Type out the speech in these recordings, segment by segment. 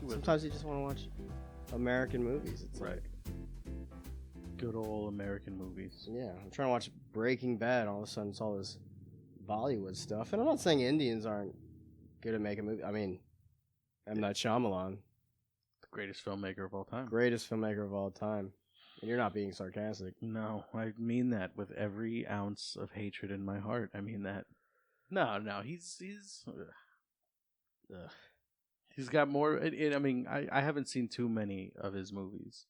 sometimes you just want to watch American movies. It's Right. Good old American movies. Yeah, I'm trying to watch Breaking Bad. All of a sudden, it's all this Bollywood stuff. And I'm not saying Indians aren't good at making movies. I mean, M. Night Shyamalan, The greatest filmmaker of all time. greatest filmmaker of all time. And you're not being sarcastic. No, I mean that with every ounce of hatred in my heart. I mean that. No, he's Ugh. he's got more. I mean, I haven't seen too many of his movies.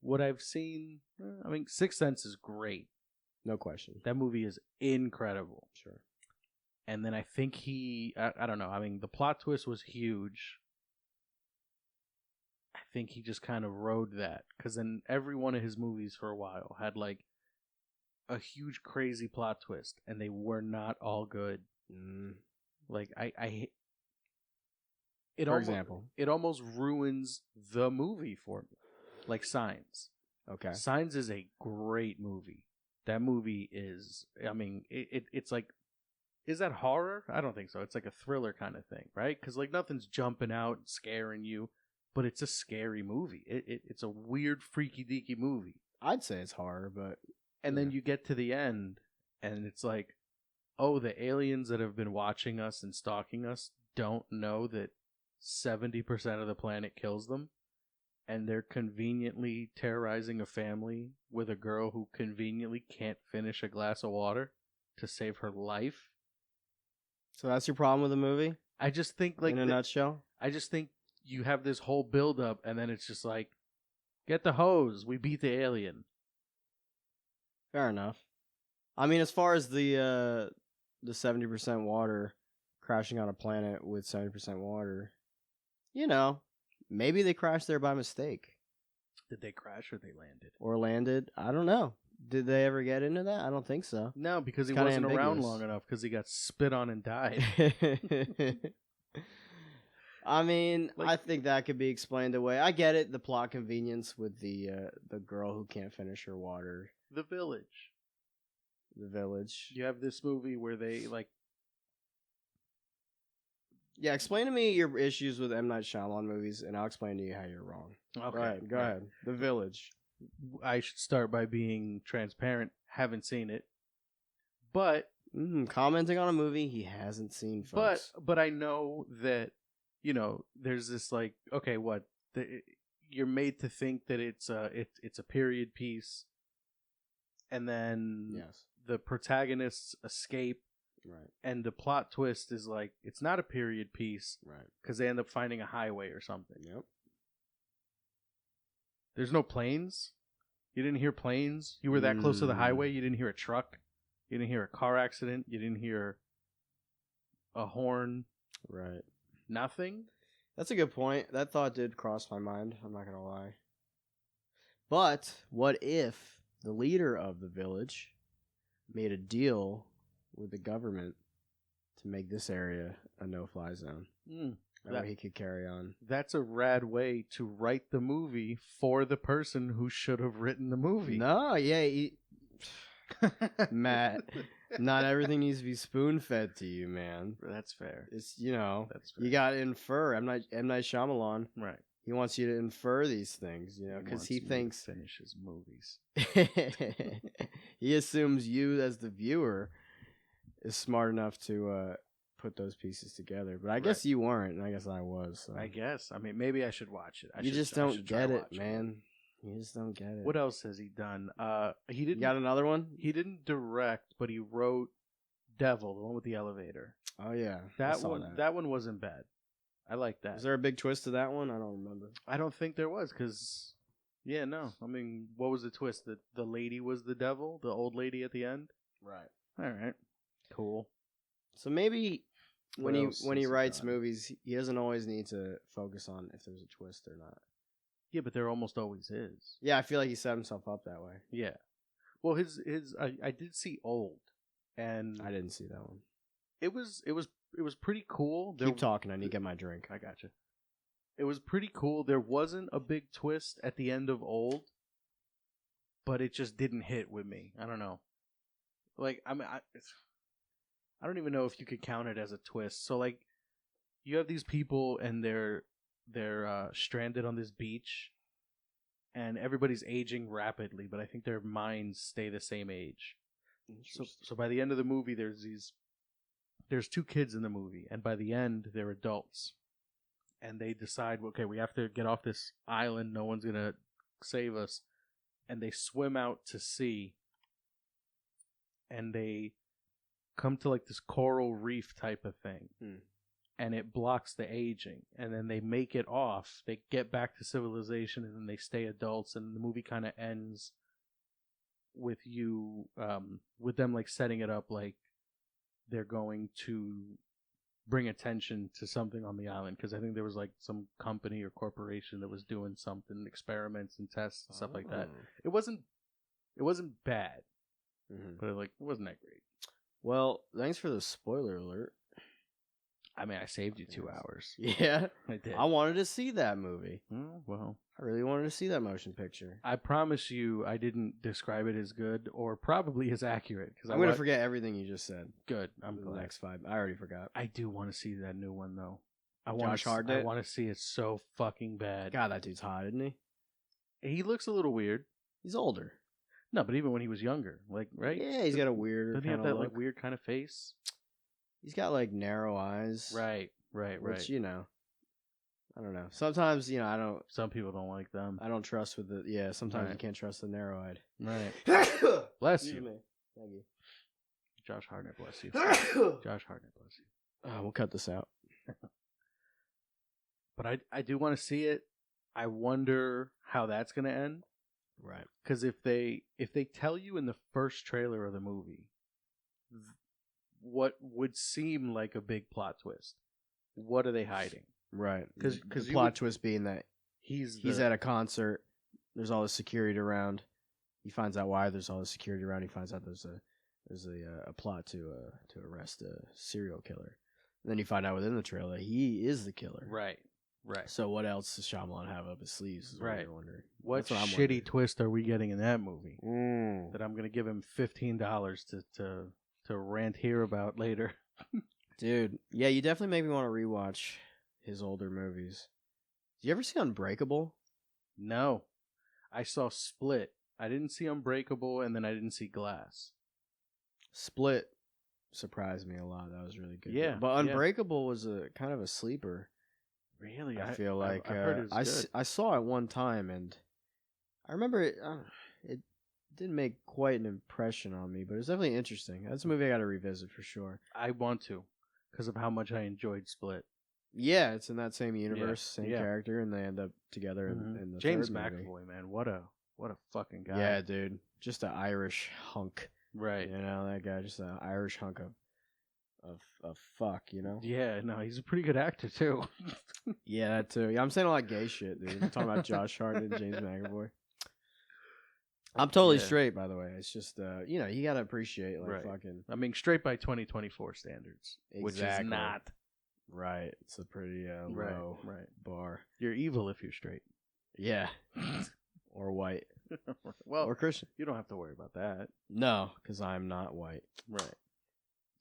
What I've seen, I mean, Sixth Sense is great. No question. That movie is incredible. Sure. And then I think I don't know. I mean, the plot twist was huge. I think he just kind of rode that. Because then every one of his movies for a while had like a huge crazy plot twist. And they were not all good. Like, For example? It almost ruins the movie for me. Like Signs. Okay. Signs is a great movie. That movie is, I mean, it's like, is that horror? I don't think so. It's like a thriller kind of thing, right? Because like nothing's jumping out and scaring you, but it's a scary movie. It's a weird, freaky deaky movie. I'd say it's horror, but... And then you get to the end, and it's like, oh, the aliens that have been watching us and stalking us don't know that 70% of the planet kills them. And they're conveniently terrorizing a family with a girl who conveniently can't finish a glass of water to save her life. So that's your problem with the movie? I just think, like, in a nutshell? I just think you have this whole build-up, and then it's just like, get the hose, we beat the alien. Fair enough. I mean, as far as the 70% water crashing on a planet with 70% water, maybe they crashed there by mistake. Did they crash or they landed? Or landed. I don't know. Did they ever get into that? I don't think so. No, because he Kinda wasn't around ambiguous. long enough because he got spit on and died. I mean, I think that could be explained away. I get it, the plot convenience with the girl who can't finish her water. The Village. The Village. You have this movie where they, like... Yeah, explain to me your issues with M. Night Shyamalan movies, and I'll explain to you how you're wrong. Okay. Go ahead. The Village. I should start by being transparent. Haven't seen it. But... commenting on a movie he hasn't seen, folks. But I know that, there's this, like, okay, what? You're made to think that it's a period piece, and then the protagonists escape. Right. And the plot twist is like, it's not a period piece. Right. Because they end up finding a highway or something. Yep. There's no planes. You didn't hear planes. You were that close to the highway. You didn't hear a truck. You didn't hear a car accident. You didn't hear a horn. Right. Nothing. That's a good point. That thought did cross my mind. I'm not going to lie. But what if the leader of the village made a deal with the government to make this area a no-fly zone? That way he could carry on. That's a rad way to write the movie for the person who should have written the movie. No, yeah. Matt, not everything needs to be spoon-fed to you, man. That's fair. It's, That's fair. you got to infer. M. Night Shyamalan. Right. He wants you to infer these things, because he thinks... finish his movies. He assumes you, as the viewer, is smart enough to put those pieces together. But I guess you weren't, and I guess I was. So. I guess. I mean, maybe I should watch it. You just don't get it, man. You just don't get it. What else has he done? He didn't. You got another one? He didn't direct, but he wrote Devil, the one with the elevator. Oh yeah, that one. That one wasn't bad. I like that. Is there a big twist to that one? I don't remember. I don't think there was, because no. I mean, what was the twist? That the lady was the devil, the old lady at the end. Right. All right. Cool. So maybe when he writes done? movies, he doesn't always need to focus on if there's a twist or not. Yeah, but there almost always is. Yeah, I feel like he set himself up that way. Yeah. Well, I did see Old, and I didn't see that one. It was pretty cool. Keep talking. I need to get my drink. I gotcha. It was pretty cool. There wasn't a big twist at the end of Old, but it just didn't hit with me. I don't know. Like, I don't even know if you could count it as a twist. So, like, you have these people, and they're they're stranded on this beach, and everybody's aging rapidly, but I think their minds stay the same age. So by the end of the movie, there's two kids in the movie, and by the end, they're adults. And they decide, okay, we have to get off this island. No one's going to save us. And they swim out to sea. And they come to like this coral reef type of thing. And it blocks the aging. And then they make it off. They get back to civilization, and then they stay adults. And the movie kind of ends with with them like setting it up like they're going to bring attention to something on the island, because I think there was like some company or corporation that was doing something, experiments and tests and stuff like that. It wasn't bad, but it wasn't that great. Well, thanks for the spoiler alert. I mean, I saved you 2 hours. Yeah, I did. I wanted to see that movie. Well, I really wanted to see that motion picture. I promise you, I didn't describe it as good or probably as accurate. Because I'm going to forget everything you just said. Good. I'm the glad. next 5. I already forgot. I do want to see that new one, though. Josh Hartnett? I want to see it so fucking bad. God, that dude's hot, isn't he? He looks a little weird. He's older. No, but even when he was younger, like, right? Yeah, he's got a weird. Doesn't he have that like weird kind of face? He's got like narrow eyes. Right. Which, I don't know. Sometimes, I don't. Some people don't like them. I don't trust with the. Yeah, sometimes you can't trust the narrow-eyed. Right. Bless you. Thank you. Josh Hartnett, bless you. Josh Hartnett, bless you. We'll cut this out. But I do want to see it. I wonder how that's going to end. Right. Because if they tell you in the first trailer of the movie what would seem like a big plot twist, what are they hiding? Right. Because the plot twist being that he's at a concert. There's all this security around. He finds out why there's all this security around. He finds out there's a plot to arrest a serial killer. And then you find out within the trailer he is the killer. Right. So what else does Shyamalan have up his sleeves? Is what you're wondering. What shitty twist are we getting in that movie that I'm going to give him $15 to rant here about later? Dude, yeah, you definitely make me want to rewatch his older movies. Did you ever see Unbreakable? No. I saw Split. I didn't see Unbreakable, and then I didn't see Glass. Split surprised me a lot. That was really good. Yeah. But Unbreakable was a kind of a sleeper. Really? I feel like I heard it was good. I saw it one time, and I remember it didn't make quite an impression on me, but it was definitely interesting. That's a movie I got to revisit for sure. I want to, because of how much I enjoyed Split. Yeah, it's in that same universe, same character, and they end up together in the James third movie. McAvoy, man, what a fucking guy. Yeah, dude, just an Irish hunk. Right. That guy, just an Irish hunk of fuck, Yeah, no, he's a pretty good actor too. Yeah, that too. Yeah, I'm saying a lot of gay shit, dude. I'm talking about Josh Hartnett and James McAvoy. I'm totally straight, by the way. It's just, you gotta appreciate, fucking. I mean, straight by 2024 standards, which is not. Right. It's a pretty low bar. You're evil if you're straight. Yeah. Or white. Well, or Christian. You don't have to worry about that. No, because I'm not white. Right.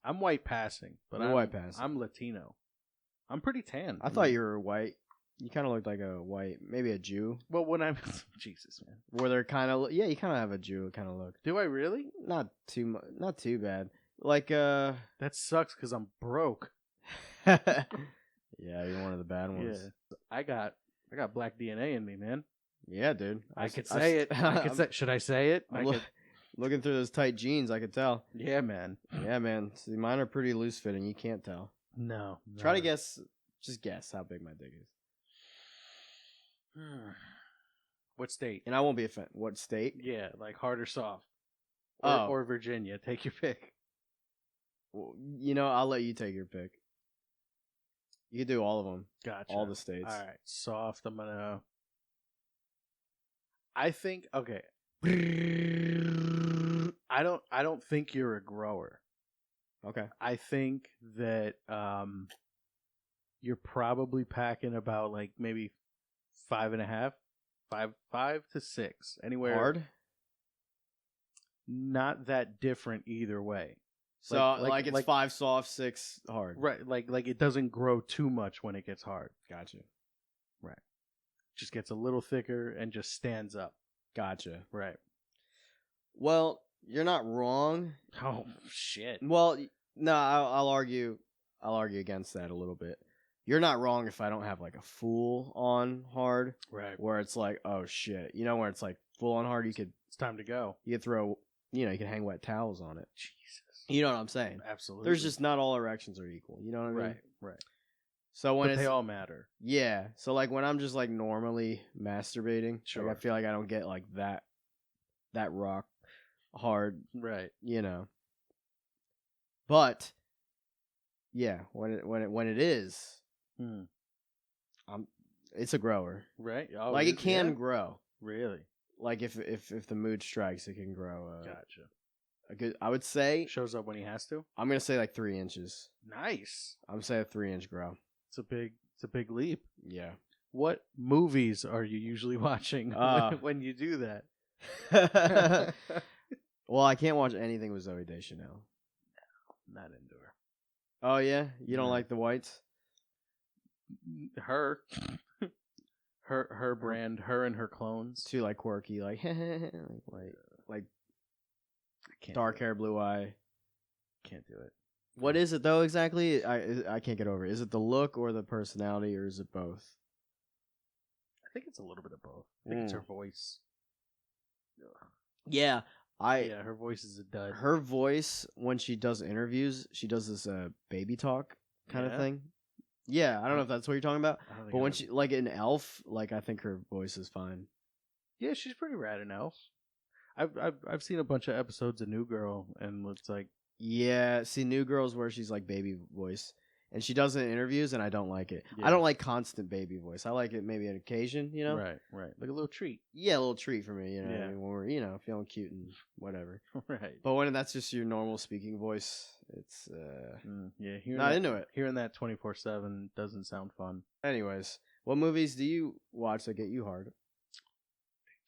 I'm white passing, but I'm white passing. I'm Latino. I'm pretty tan. I thought you were white. You kind of looked like a white, maybe a Jew. Well, when I'm Jesus, man. Where they're kind of, yeah, you kind of have a Jew kind of look. Do I really? Not too bad. Like that sucks because I'm broke. Yeah, you're one of the bad ones. Yeah, I got black DNA in me, man. Yeah, dude. I could say it. Should I say it? Looking through those tight jeans, I could tell. Yeah, man. Yeah, man. See, mine are pretty loose fitting. You can't tell. No. Try to guess. Just guess how big my dick is. What state? And I won't be offended. What state? Yeah, like hard or soft. Or Virginia. Take your pick. Well, I'll let you take your pick. You can do all of them. Gotcha. All the states. All right. Soft. I think. Okay. I don't think you're a grower. Okay. I think that you're probably packing about like maybe 5.5, 5 to 6, anywhere. Hard. Not that different either way. So like it's 5 soft, 6 hard. Right. Like it doesn't grow too much when it gets hard. Gotcha. Right. Just gets a little thicker and just stands up. Gotcha. Right. Well, you're not wrong. Oh shit. Well, no, I'll argue. I'll argue against that a little bit. You're not wrong if I don't have like a full on hard, Right. where it's like, oh shit, where it's like full on hard. It's time to go. You could throw, you can hang wet towels on it. Jesus. You know what I'm saying? Absolutely. There's just not all erections are equal. You know what I mean? right. Right. So when But it's they all matter. yeah, so like when I'm just like normally masturbating, Sure. like I feel like I don't get like that rock hard, Right. But yeah, when it is, it's a grower. Right. Oh, Like it can grow. Really. Like if the mood strikes, it can grow. Gotcha. A good, I would say. Shows up when he has to. I'm gonna say like 3 inches. Nice. I'm gonna say a 3-inch grow. It's a big leap. Yeah. What movies are you usually watching when you do that? Well, I can't watch anything with Zooey Deschanel. No, not into her. Oh yeah, you don't No. like the whites? Her brand, her and her clones. Too like quirky, like like I can't dark do it. hair, blue eye. Can't do it. What is it though exactly? I can't get over it. Is it the look or the personality, or is it both? I think it's a little bit of both. I think it's her Mm. voice. Yeah, Yeah, her voice is a dud. her voice when she does interviews, she does this baby talk kind of Yeah? thing. Yeah, I don't know if that's what you're talking about, I don't think but when I've- she like in Elf, like I think her voice is fine. yeah, she's pretty rad in Elf. I've seen a bunch of episodes of New Girl, and it's like, Yeah, see, New Girl's where she's like baby voice, and she does it in interviews, and I don't like it. Yeah. I don't like constant baby voice. I like it maybe on occasion, right, like a little treat. Yeah, a little treat for me, Yeah. when we're feeling cute and whatever. Right. But when that's just your normal speaking voice, it's Yeah, not into it. Hearing that 24/7 doesn't sound fun. Anyways, what movies do you watch that get you hard?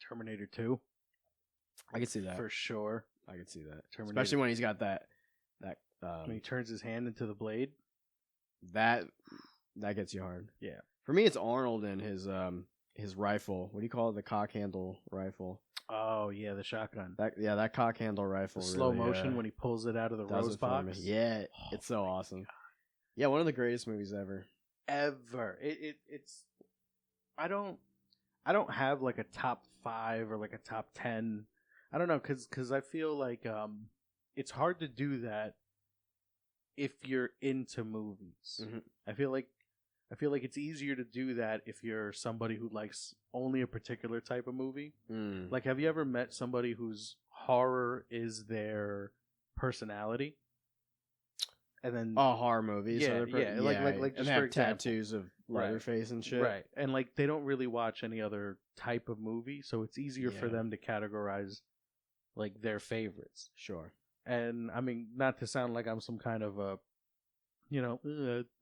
Terminator 2, I can see that. for sure. I can see that, Terminator. especially when he's got that When he turns his hand into the blade. that gets you hard. Yeah. For me, it's Arnold and his rifle. What do you call it? The cock handle rifle. Oh yeah, the shotgun. That cock handle rifle. The slow really, motion when he pulls it out of the does rose it for me. box. Yeah, Oh it's so my awesome. God. Yeah, one of the greatest movies ever. Ever. It's. I don't have like a top 5 or like a top 10. I don't know, cause I feel like it's hard to do that if you're into movies. Mhm. I feel like it's easier to do that if you're somebody who likes only a particular type of movie. Mm. Like, have you ever met somebody whose horror is their personality? And then horror movies. Yeah, so they're like and just they for have example. tattoos of Right. Leatherface and shit. right, and like they don't really watch any other type of movie, so it's easier for Yeah. them to categorize like their favorites. Sure. And I mean, not to sound like I'm some kind of a,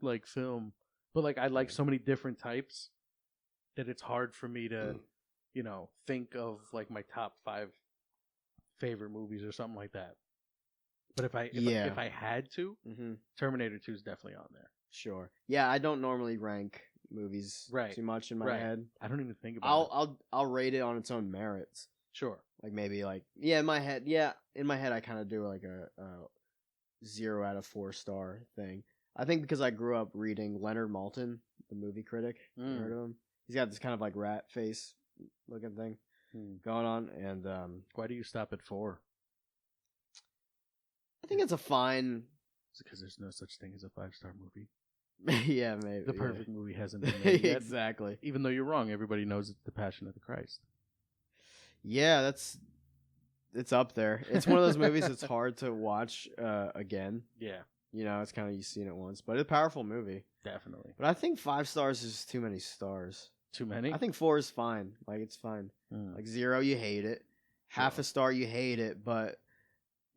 like film, but like I like so many different types that it's hard for me to, think of like my top 5 favorite movies or something like that. But if I had to, Mm-hmm. Terminator 2 is definitely on there. Sure. Yeah, I don't normally rank movies Right. too much in my Right. head. I don't even think about it. I'll rate it on its own merits. Sure. Like maybe like in my head I kind of do like a 0 out of 4 star thing. I think because I grew up reading Leonard Maltin, the movie critic. You Mm. heard of him? He's got this kind of like rat face looking thing going on, and Why do you stop at 4? I think it's a fine. Is it because there's no such thing as a 5-star movie? Yeah, maybe The yeah. perfect movie hasn't been made yet. Exactly. Even though you're wrong, everybody knows it's The Passion of the Christ. Yeah, it's up there. It's one of those movies that's hard to watch again. Yeah, It's kind of you've seen it once, but it's a powerful movie. definitely. But I think 5 stars is just too many stars. Too many? I think 4 is fine. Like it's fine. Mm. Like 0, you hate it. Half Sure. a star, you hate it. But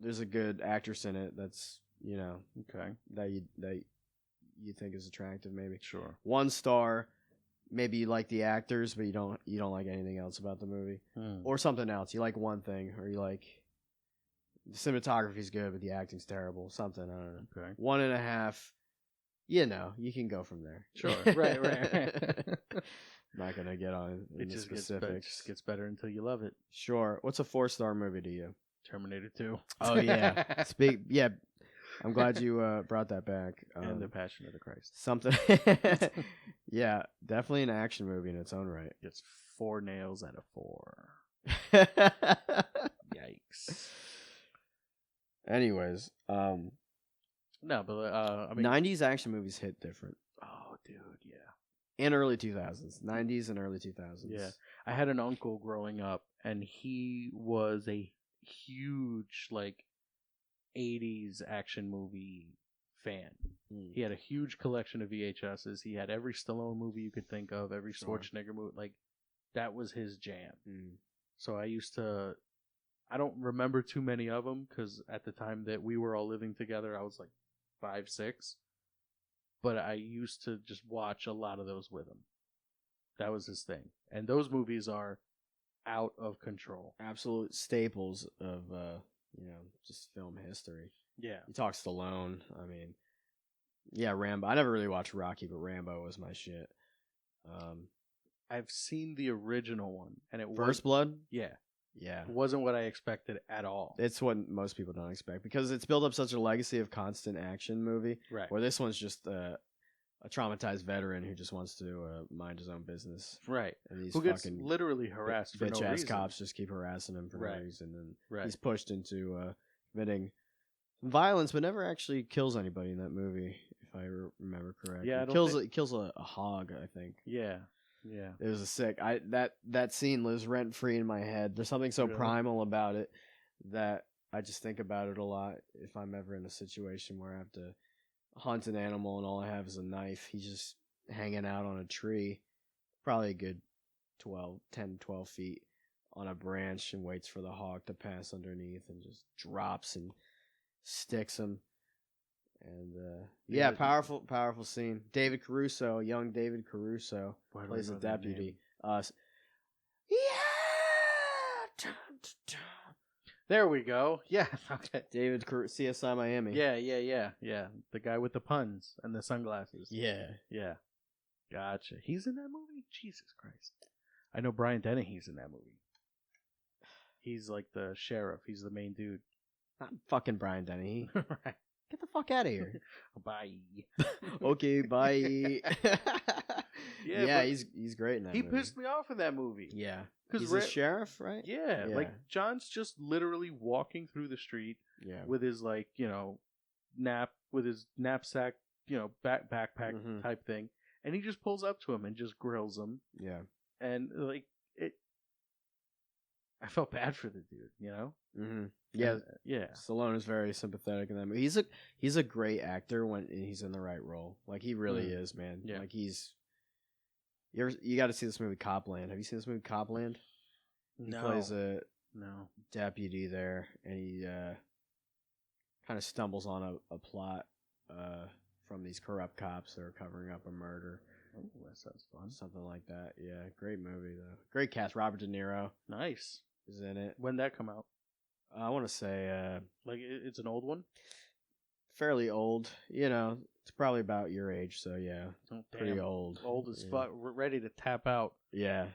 there's a good actress in it that's Okay. that you think is attractive. Maybe Sure. 1 star. Maybe you like the actors, but you don't like anything else about the movie, Mm. or something else. You like one thing, or you like the cinematography's good, but the acting's terrible. Something I don't know. Okay. 1.5. You can go from there. Sure. Right. I'm not gonna get on in It the just specifics. gets better until you love it. Sure. What's a 4-star movie to you? Terminator 2. Oh yeah. Yeah. I'm glad you brought that back. And The Passion of the Christ. Something. Yeah, definitely an action movie in its own right. Gets 4 nails out of 4. Yikes. Anyways, No, but I mean, 90s action movies hit different. oh, dude, yeah. And early 2000s. 90s and early 2000s. Yeah. I had an uncle growing up, and he was a huge, like, 80s action movie fan. He had a huge collection of VHSs. He had every Stallone movie you could think of, every Schwarzenegger movie. Like, that was his jam. So I don't remember too many of them, because at the time that we were all living together, I was like 5, 6. But I used to just watch a lot of those with him. That was his thing. And those movies are out of control. Absolute staples of, just film history. Yeah. You talk Stallone. I mean, yeah, Rambo. I never really watched Rocky, but Rambo was my shit. I've seen the original one, and it First Blood? Yeah. Yeah. It wasn't what I expected at all. It's what most people don't expect, because it's built up such a legacy of constant action movie. Right. Where this one's just a traumatized veteran who just wants to mind his own business. Right. And these who gets fucking literally harassed for no bitch-ass reason. cops just keep harassing him for Right. no reason. And Right. he's pushed into committing violence, but never actually kills anybody in that movie, if I remember correctly. Yeah, I He don't kills a hog, I think. Yeah. Yeah. It was a sick. That scene lives rent free in my head. There's something so Really? primal about it that I just think about it a lot. If I'm ever in a situation where I have to hunt an animal and all I have is a knife, he's just hanging out on a tree, probably a good 10, 12 feet on a branch, and waits for the hog to pass underneath and just drops and sticks him. And Yeah. powerful scene. David Caruso, young David Caruso, Why do I plays the know that deputy. name? Yeah. There we go. Yeah. Okay. David Caruso, CSI Miami. Yeah. The guy with the puns and the sunglasses. Yeah. Yeah. Gotcha. He's in that movie? Jesus Christ. I know Brian Dennehy's in that movie. He's like the sheriff. He's the main dude. Not fucking Brian Dennehy. Right. Get the fuck out of here. Bye. Okay, bye. Yeah, but he's great in that He movie. pissed me off in that movie. Yeah. 'Cause He's a sheriff, right? Yeah, Yeah. like John's just literally walking through the street Yeah. with his knapsack, backpack Mhm. type thing, and he just pulls up to him and just grills him, Yeah. and I felt bad for the dude, Mm-hmm. Yeah. And, yeah, Stallone is very sympathetic in that movie. He's a great actor when he's in the right role. Like, he really is, man. Yeah. Like, you got to see this movie Copland. Have you seen this movie Copland? He plays a no. deputy there, and he kind of stumbles on a plot from these corrupt cops that are covering up a murder. Oh, that sounds fun. Something like that. Yeah, great movie though. Great cast. Robert De Niro Nice. is in it. When'd that come out? I want to say Like it's an old one. fairly old. It's probably about your age, so yeah, Oh, pretty damn. old. Old as Yeah. fuck. We're ready to tap out. Yeah,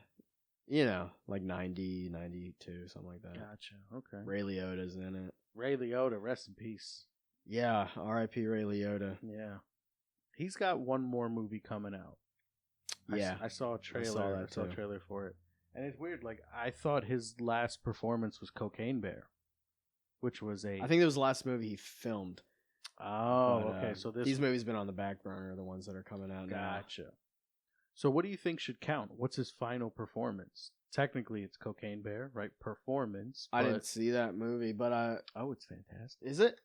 like 90, 92, something like that. Gotcha. Okay. Ray Liotta's in it. Ray Liotta, rest in peace. Yeah, R.I.P. Ray Liotta. Yeah. He's got one more movie coming out. Yeah, I saw a trailer. saw I saw a too. trailer for it. And it's weird. Like, I thought his last performance was Cocaine Bear, which was I think it was the last movie he filmed. Oh, But, okay. So these movies been on the back burner, the ones that are coming out now. Gotcha. So what do you think should count? What's his final performance? Technically, it's Cocaine Bear, right? Performance. I but- didn't see that movie, but Oh, it's fantastic. is it?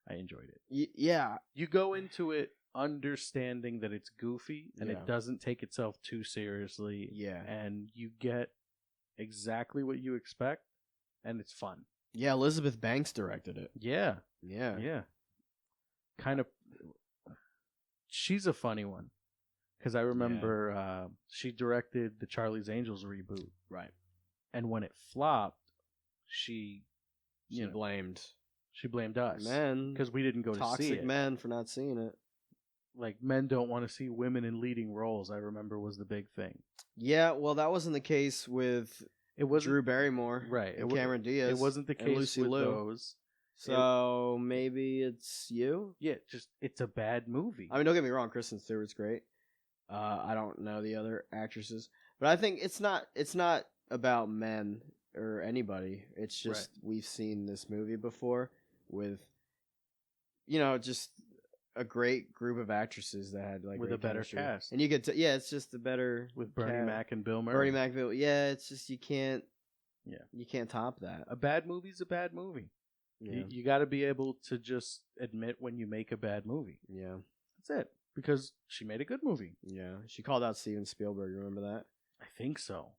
I enjoyed it. Yeah, You go into it understanding that it's goofy and Yeah. it doesn't take itself too seriously. yeah, And you get exactly what you expect, and it's fun. yeah. Elizabeth Banks directed it. Yeah. Yeah, Yeah. Kind of. She's a funny one. Because I remember she directed the Charlie's Angels reboot. right. And when it flopped, she She blamed she blamed us. men, Because we didn't go to see toxic it. men for not seeing it. like men don't want to see women in leading roles. I remember was the big thing. Yeah, well, that wasn't the case with It wasn't Drew Barrymore, right. and Cameron Diaz. It wasn't the and case Lucy with Liu. those. So maybe it's you. Yeah, just it's a bad movie. I mean, don't get me wrong, Kristen Stewart's great. I don't know the other actresses, but I think it's not about men or anybody. It's just we've seen this movie before with, just a great group of actresses that had like with great a better chemistry. cast, and you could it's just a better with Bernie Mac and Bill Murray. Bernie Mac, yeah, it's just you can't top that. A bad movie's a bad movie. Yeah. You got to be able to just admit when you make a bad movie. Yeah. That's it. Because she made a good movie. Yeah. She called out Steven Spielberg. Remember that? I think so.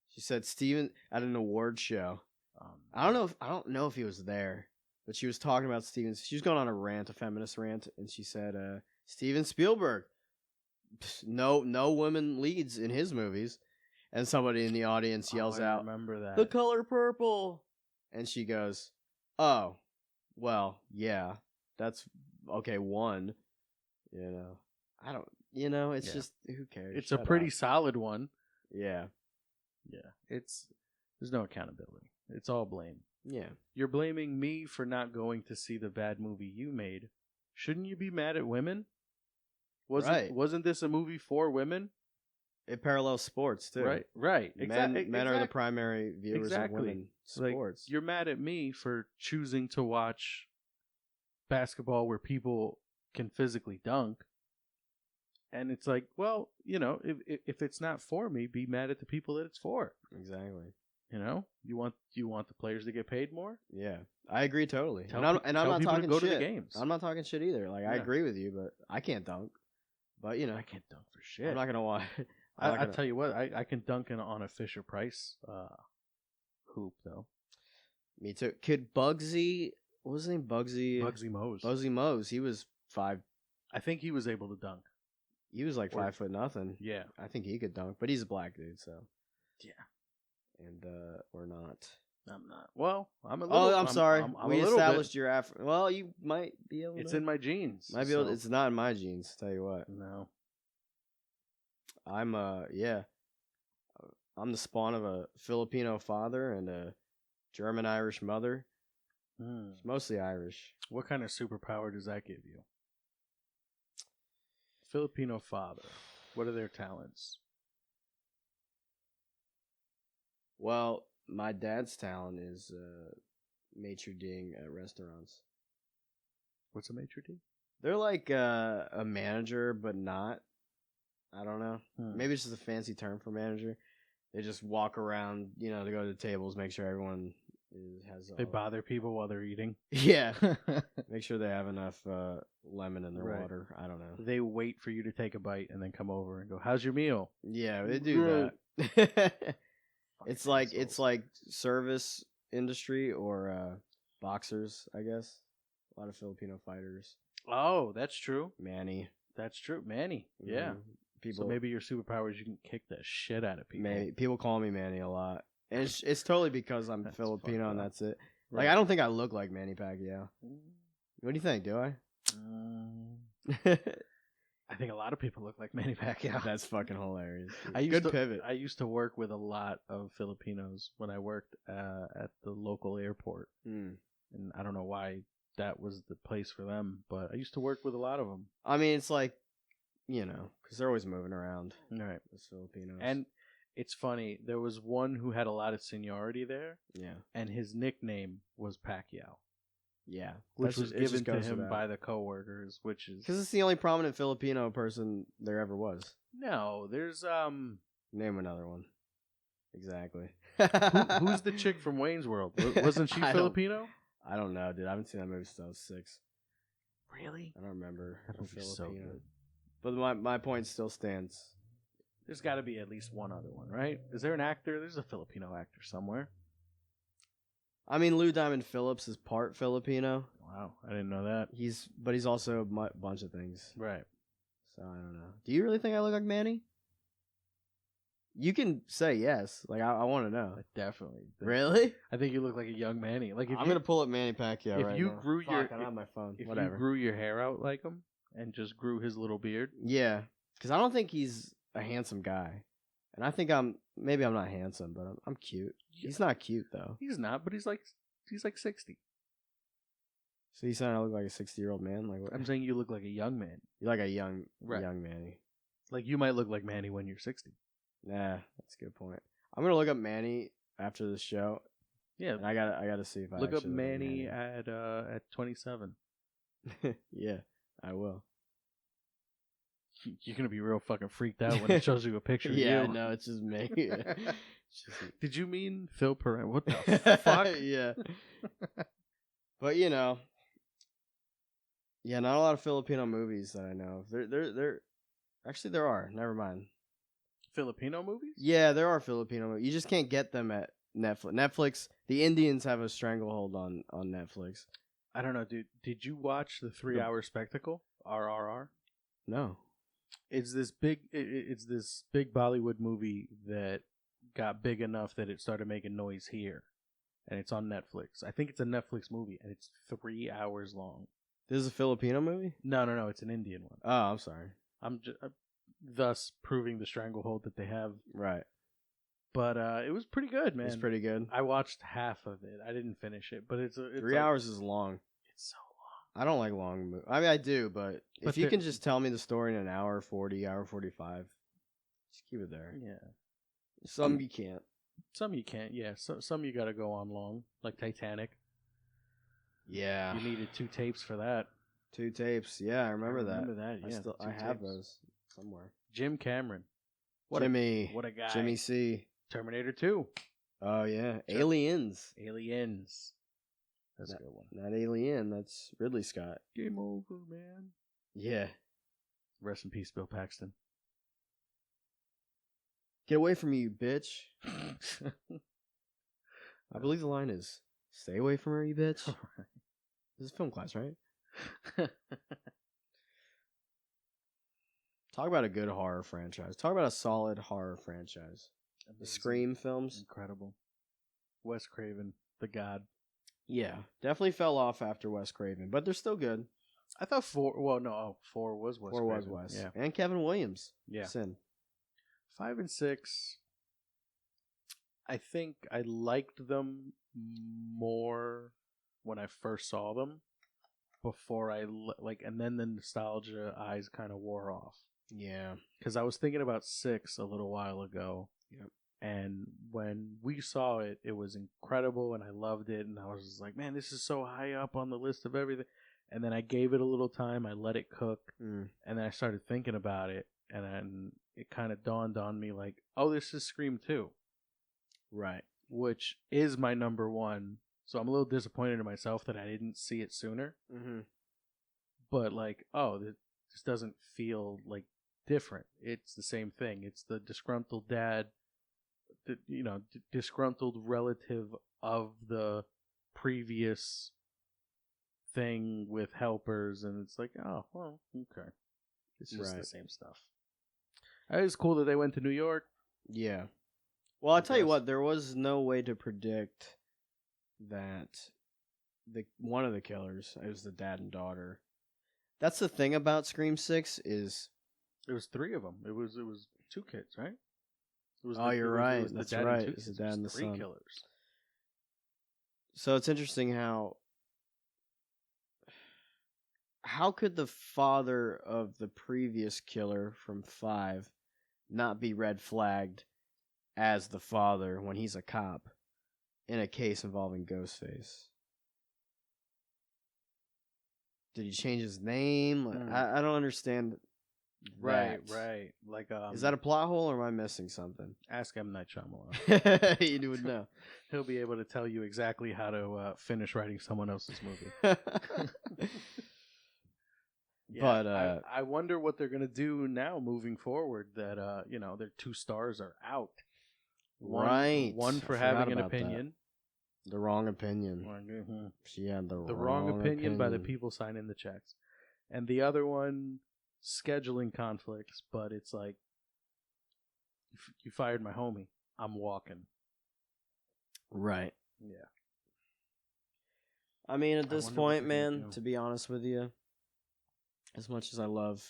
She said Steven at an award show. I don't know if he was there, but she was talking about Steven. She was going on a feminist rant, and she said, Steven Spielberg, no women leads in his movies. And somebody in the audience yells out, remember that. The Color Purple. And she goes, oh, well, yeah, that's okay. One, I don't, it's just, who cares? It's a pretty solid one. Yeah. Yeah. There's no accountability. It's all blame. Yeah. You're blaming me for not going to see the bad movie you made. Shouldn't you be mad at women? Wasn't this a movie for women? It parallels sports too. Right. Men are the primary viewers of women's sports. Like, you're mad at me for choosing to watch basketball where people can physically dunk. And it's like, well, if it's not for me, be mad at the people that it's for. Exactly. You want the players to get paid more? Yeah, I agree totally. I'm not talking to go shit. to the games. I'm not talking shit either. Like I agree with you, but I can't dunk. But I can't dunk for shit. I'm not gonna lie. I'll tell you what, I can dunk on a Fisher Price hoop though. Me too. Kid Bugsy, what was his name? Bugsy Mose. Bugsy Mose. He was 5. I think he was able to dunk. He was like 5'0". Yeah. I think he could dunk, but he's a black dude, so. Yeah. And we're not. I'm not. Well, I'm a little. Oh, I'm sorry. We established bit. your Afro. Well, you might be able. It's in my genes. Might be able. It's not in my genes. Tell you what. No. I'm I'm the spawn of a Filipino father and a German-Irish mother. It's mostly Irish. What kind of superpower does that give you? Filipino father. What are their talents? Well, my dad's talent is maitre d' at restaurants. What's a maitre d'? They're like a manager, but not. I don't know. Maybe it's just a fancy term for manager. They just walk around, they go to the tables, make sure everyone has. They bother people while they're eating. Yeah, make sure they have enough lemon in their water. I don't know. They wait for you to take a bite and then come over and go, "How's your meal?" Yeah, they do that. It's like service industry or boxers, I guess. A lot of Filipino fighters. Oh, that's true. Manny. That's true. Manny. Yeah. Mm-hmm. So maybe your superpower is you can kick the shit out of people. People call me Manny a lot. And it's totally because I'm Filipino and that's it. Right. Like, I don't think I look like Manny Pacquiao. What do you think? Do I? I think a lot of people look like Manny Pacquiao. That's fucking hilarious. Good pivot. I used to work with a lot of Filipinos when I worked at the local airport. And I don't know why that was the place for them, but I used to work with a lot of them. I mean, it's like, because they're always moving around. Right. Those Filipinos. And it's funny, there was one who had a lot of seniority there. Yeah. And his nickname was Pacquiao. Yeah. Which was given to him by the coworkers, which is... Because it's the only prominent Filipino person there ever was. No, there's... Name another one. Exactly. Who's the chick from Wayne's World? Wasn't she Filipino? I don't know, dude. I haven't seen that movie since I was 6. Really? I don't remember. That movie's so good. But my point still stands. There's got to be at least one other one, right? Is there an actor? There's a Filipino actor somewhere. I mean, Lou Diamond Phillips is part Filipino. Wow, I didn't know that. But he's also a bunch of things. Right. So I don't know. Do you really think I look like Manny? You can say yes. Like I want to know. I definitely. Really? I think you look like a young Manny. Like if I'm gonna pull up Manny Pacquiao. If you grew your, I don't have my phone. If Whatever. you grew your hair out like him, and just grew his little beard. Yeah, because I don't think he's a handsome guy, and I think maybe I'm not handsome, but I'm cute. Yeah. He's not cute though. He's not, but he's like 60. So you saying I look like a 60-year-old man? Like what? I'm saying you look like a young man. You're like a young Right. Manny. Like you might look like Manny when you're 60. Nah, that's a good point. I'm gonna look up Manny after this show. Yeah, And I gotta see if I look up actually look like Manny at 27. Yeah, I will. You're gonna be real fucking freaked out when it shows you a picture. Yeah, of you. no, it's just me. It's just me. Did you mean Phil Perrin? What the fuck? Yeah. But yeah, not a lot of Filipino movies that I know of. There actually there are. Never mind. Filipino movies? Yeah, there are Filipino movies. You just can't get them at Netflix. Netflix, the Indians have a stranglehold on Netflix. I don't know, dude. Did you watch the 3-hour spectacle? RRR? No. It's this big Bollywood movie that got big enough that it started making noise here. And it's on Netflix. I think it's a Netflix movie, and it's 3 hours long. This is a Filipino movie? No, it's an Indian one. Oh, I'm sorry. I'm just thus proving the stranglehold that they have. Right. But it was pretty good, man. It's pretty good. I watched half of it. I didn't finish it, but it's 3 hours is long. It's so long. I don't like long movies. I mean, I do, but if you can just tell me the story in an hour 40, hour 45, just keep it there. Yeah. Some you can't. Some you can't, yeah. Some you got to go on long, like Titanic. Yeah. You needed 2 tapes for that. 2 tapes. Yeah, I remember that. Yeah. I have those somewhere. Jim Cameron. Jimmy. What a guy. Jimmy C. Terminator 2. Oh, yeah. Aliens. That's a good one. Not Alien. That's Ridley Scott. Game over, man. Yeah. Rest in peace, Bill Paxton. Get away from me, you bitch. I believe the line is, stay away from her, you bitch. This is film class, right? Talk about a good horror franchise. Talk about a solid horror franchise. The Scream films. Incredible. Wes Craven, the god. Yeah, definitely fell off after Wes Craven, but they're still good. I thought 4 was Wes 4 Craven. was Wes. Yeah. And Kevin Williams. Yeah. Sin. 5 and 6, I think I liked them more when I first saw them before and then the nostalgia eyes kind of wore off. Yeah. Because I was thinking about 6 a little while ago. Yep. And when we saw it, it was incredible and I loved it. And I was just like, man, this is so high up on the list of everything. And then I gave it a little time. I let it cook. And then I started thinking about it. And then it kind of dawned on me like, oh, this is Scream 2. Right. Which is my number 1. So I'm a little disappointed in myself that I didn't see it sooner. Mm-hmm. But like, oh, this doesn't feel like different. It's the same thing. It's the disgruntled dad, disgruntled relative of the previous thing with helpers. And it's like, oh, well, okay. It's just the same stuff. It was cool that they went to New York. Yeah. Well, I'll tell you what, there was no way to predict that one of the killers, it was the dad and daughter. That's the thing about Scream 6 is... It was 3 of them. It was 2 kids, right? You're right. That's right. It's the dad and the 3 son. killers. So it's interesting how could the father of the previous killer from 5 not be red flagged as the father when he's a cop in a case involving Ghostface? Did he change his name? I don't understand. Right. Like, is that a plot hole or am I missing something? Ask M. Night Shyamalan. You would know. He'll be able to tell you exactly how to finish writing someone else's movie. Yeah, but I wonder what they're gonna do now moving forward. That their 2 stars are out. One for having an opinion. The wrong opinion. Mm-hmm. She had the wrong opinion by the people signing the checks, and the other one scheduling conflicts. But it's like, you fired my homie. I'm walking. Right. Yeah. I mean, at this point, man, to be honest with you, As much as I love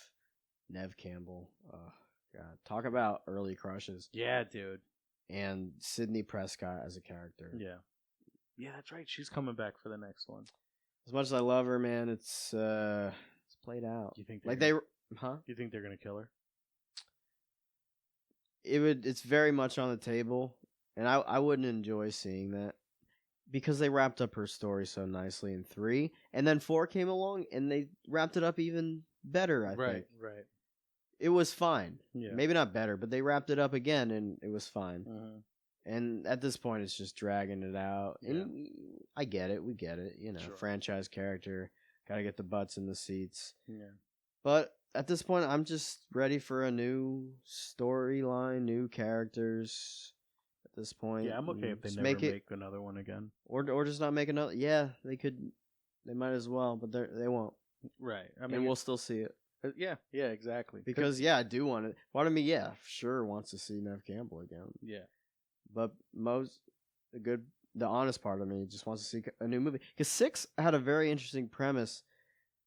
Nev Campbell, God, talk about early crushes, Yeah, dude. and Sydney Prescott as a character. Yeah. Yeah, that's right. She's coming back for the next one. As much as I love her, man, it's played out. Do you think Like gonna, huh? You think they're gonna kill her? It's very much on the table, and I wouldn't enjoy seeing that because they wrapped up her story so nicely in 3, and then 4 came along and they wrapped it up even better. I think Right. it was fine. Yeah. Maybe not better, but they wrapped it up again and it was fine. Mm-hmm. And at this point, it's just dragging it out. Yeah. And I get it. We get it. Sure. Franchise character. Got to get the butts in the seats. Yeah. But at this point, I'm just ready for a new storyline, new characters. At this point, Yeah, I'm okay if they just never make another one again. or just not make another. Yeah, they could. They might as well, but they won't. Right. I mean, And we'll still see it. Yeah, exactly. Because I do want it. Part of me, sure wants to see Nev Campbell again. Yeah. But the honest part of me just wants to see a new movie. Because 6 had a very interesting premise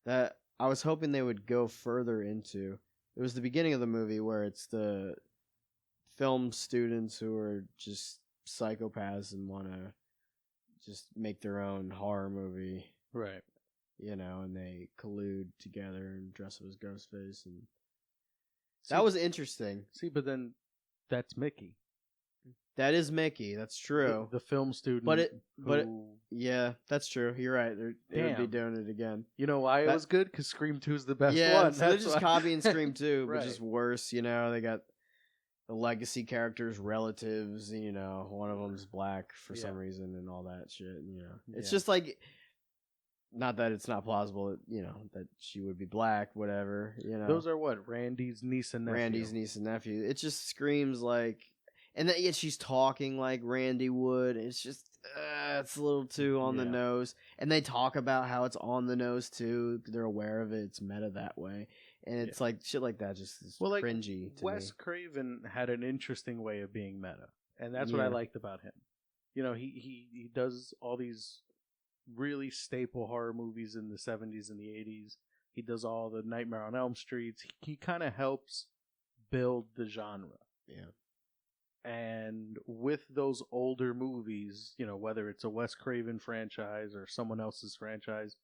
that I was hoping they would go further into. It was the beginning of the movie where it's the film students who are just psychopaths and want to just make their own horror movie. Right. And they collude together and dress up as Ghostface. And that was interesting. See, but then that's Mickey. That is Mickey. That's true. The film student. Yeah, that's true. You're right. They would be doing it again. You know why it was good? Because Scream 2 is the best yeah, one. so they're just copying Scream 2, Right. but just worse. They got the legacy characters, relatives. One of them's black for some reason, and all that shit. It's just like, not that it's not plausible that that she would be black. Whatever. Those are what Randy's niece and nephew. It just screams like. And then, yet she's talking like Randy would. It's just, it's a little too on the nose. And they talk about how it's on the nose too. They're aware of it. It's meta that way. And it's like shit like that just is cringy to Wes me. Craven had an interesting way of being meta. And that's what I liked about him. He does all these really staple horror movies in the 70s and the 80s. He does all the Nightmare on Elm Streets. He kind of helps build the genre. Yeah. And with those older movies, whether it's a Wes Craven franchise or someone else's franchise,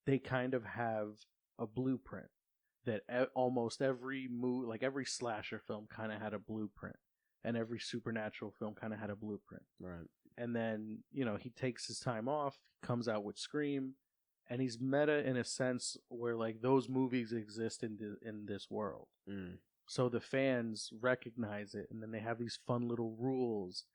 they kind of have a blueprint that almost every every slasher film kind of had a blueprint, and every supernatural film kind of had a blueprint. Right. And then, he takes his time off, comes out with Scream, and he's meta in a sense where those movies exist in this world. Mm. So the fans recognize it, and then they have these fun little rules.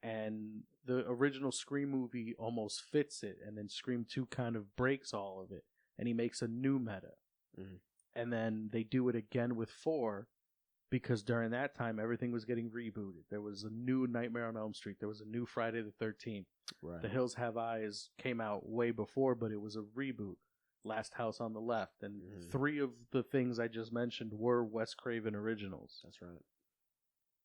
And the original Scream movie almost fits it, and then Scream 2 kind of breaks all of it, and he makes a new meta. Mm-hmm. And then they do it again with 4, because during that time, everything was getting rebooted. There was a new Nightmare on Elm Street. There was a new Friday the 13th. Right. The Hills Have Eyes came out way before, but it was a reboot. Last House on the Left, and 3 of the things I just mentioned were Wes Craven originals. That's right.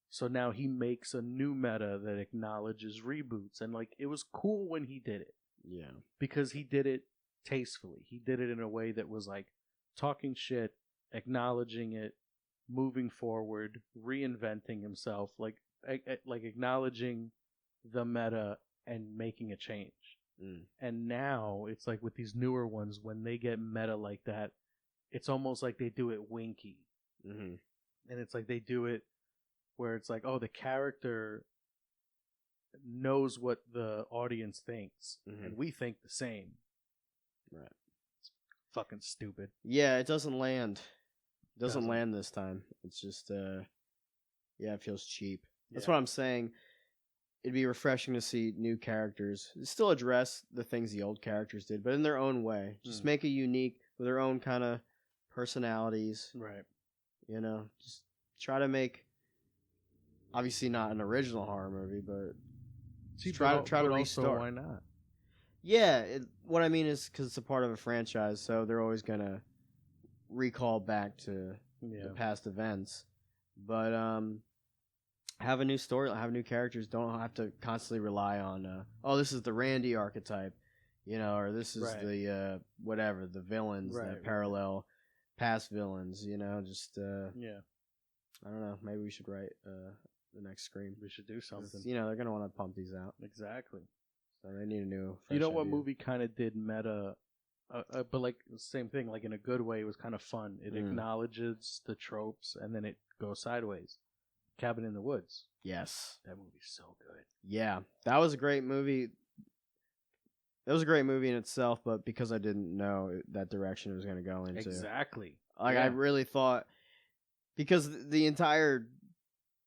So now he makes a new meta that acknowledges reboots, and it was cool when he did it. Yeah. Because he did it tastefully. He did it in a way that was talking shit, acknowledging it, moving forward, reinventing himself, acknowledging the meta and making a change. Mm. And now it's with these newer ones, when they get meta like that, it's almost like they do it winky. Mm-hmm. And it's they do it where it's the character knows what the audience thinks, and we think the same. Right. It's fucking stupid. Yeah, it doesn't land. It doesn't land this time. It's just, it feels cheap. That's what I'm saying. It'd be refreshing to see new characters still address the things the old characters did, but in their own way. Just make it unique with their own kind of personalities. Right. Just try to make, obviously not an original horror movie, but try to restart. Why not? Yeah, what I mean is because it's a part of a franchise, so they're always gonna recall back to the past events. But have a new story, have new characters. Don't have to constantly rely on, this is the Randy archetype. or this is Right. the whatever the villains Right, that right. parallel past villains. Just Yeah, I don't know. Maybe we should write the next Scream. we should do 'Cause, something. they're gonna want to pump these out, Exactly. so they need a new. You Fresh know what idea. movie kind of did meta, but like same thing, like in a good way. It was kind of fun. It acknowledges the tropes and then it goes sideways. Cabin in the Woods. Yes. That movie's so good. Yeah, that was a great movie. It was a great movie in itself, but because I didn't know that direction it was going to go into, Exactly. like Yeah. I really thought, because the entire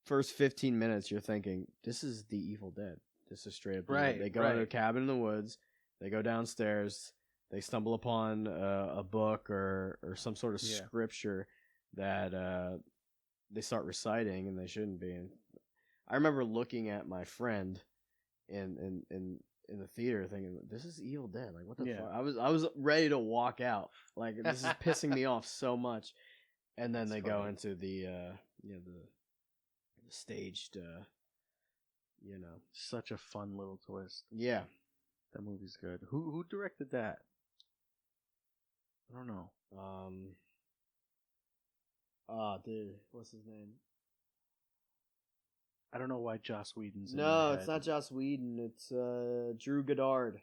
first 15 minutes you're thinking this is the Evil Dead. This is straight up the Evil Right, Dead. They go right. to a cabin in the woods. They go downstairs. They stumble upon a book or some sort of Yeah. scripture that they start reciting, and they shouldn't be. And I remember looking at my friend in the theater thinking, this is Evil Dead. Like, what the Yeah. fuck? I was ready to walk out. Like, this is pissing me off so much. And then That's they go funny. into the staged Such a fun little twist. yeah. That movie's good. Who directed that? I don't know. Dude, what's his name? I don't know why Joss Whedon's in my No, head. it's not Joss Whedon. It's Drew Goddard.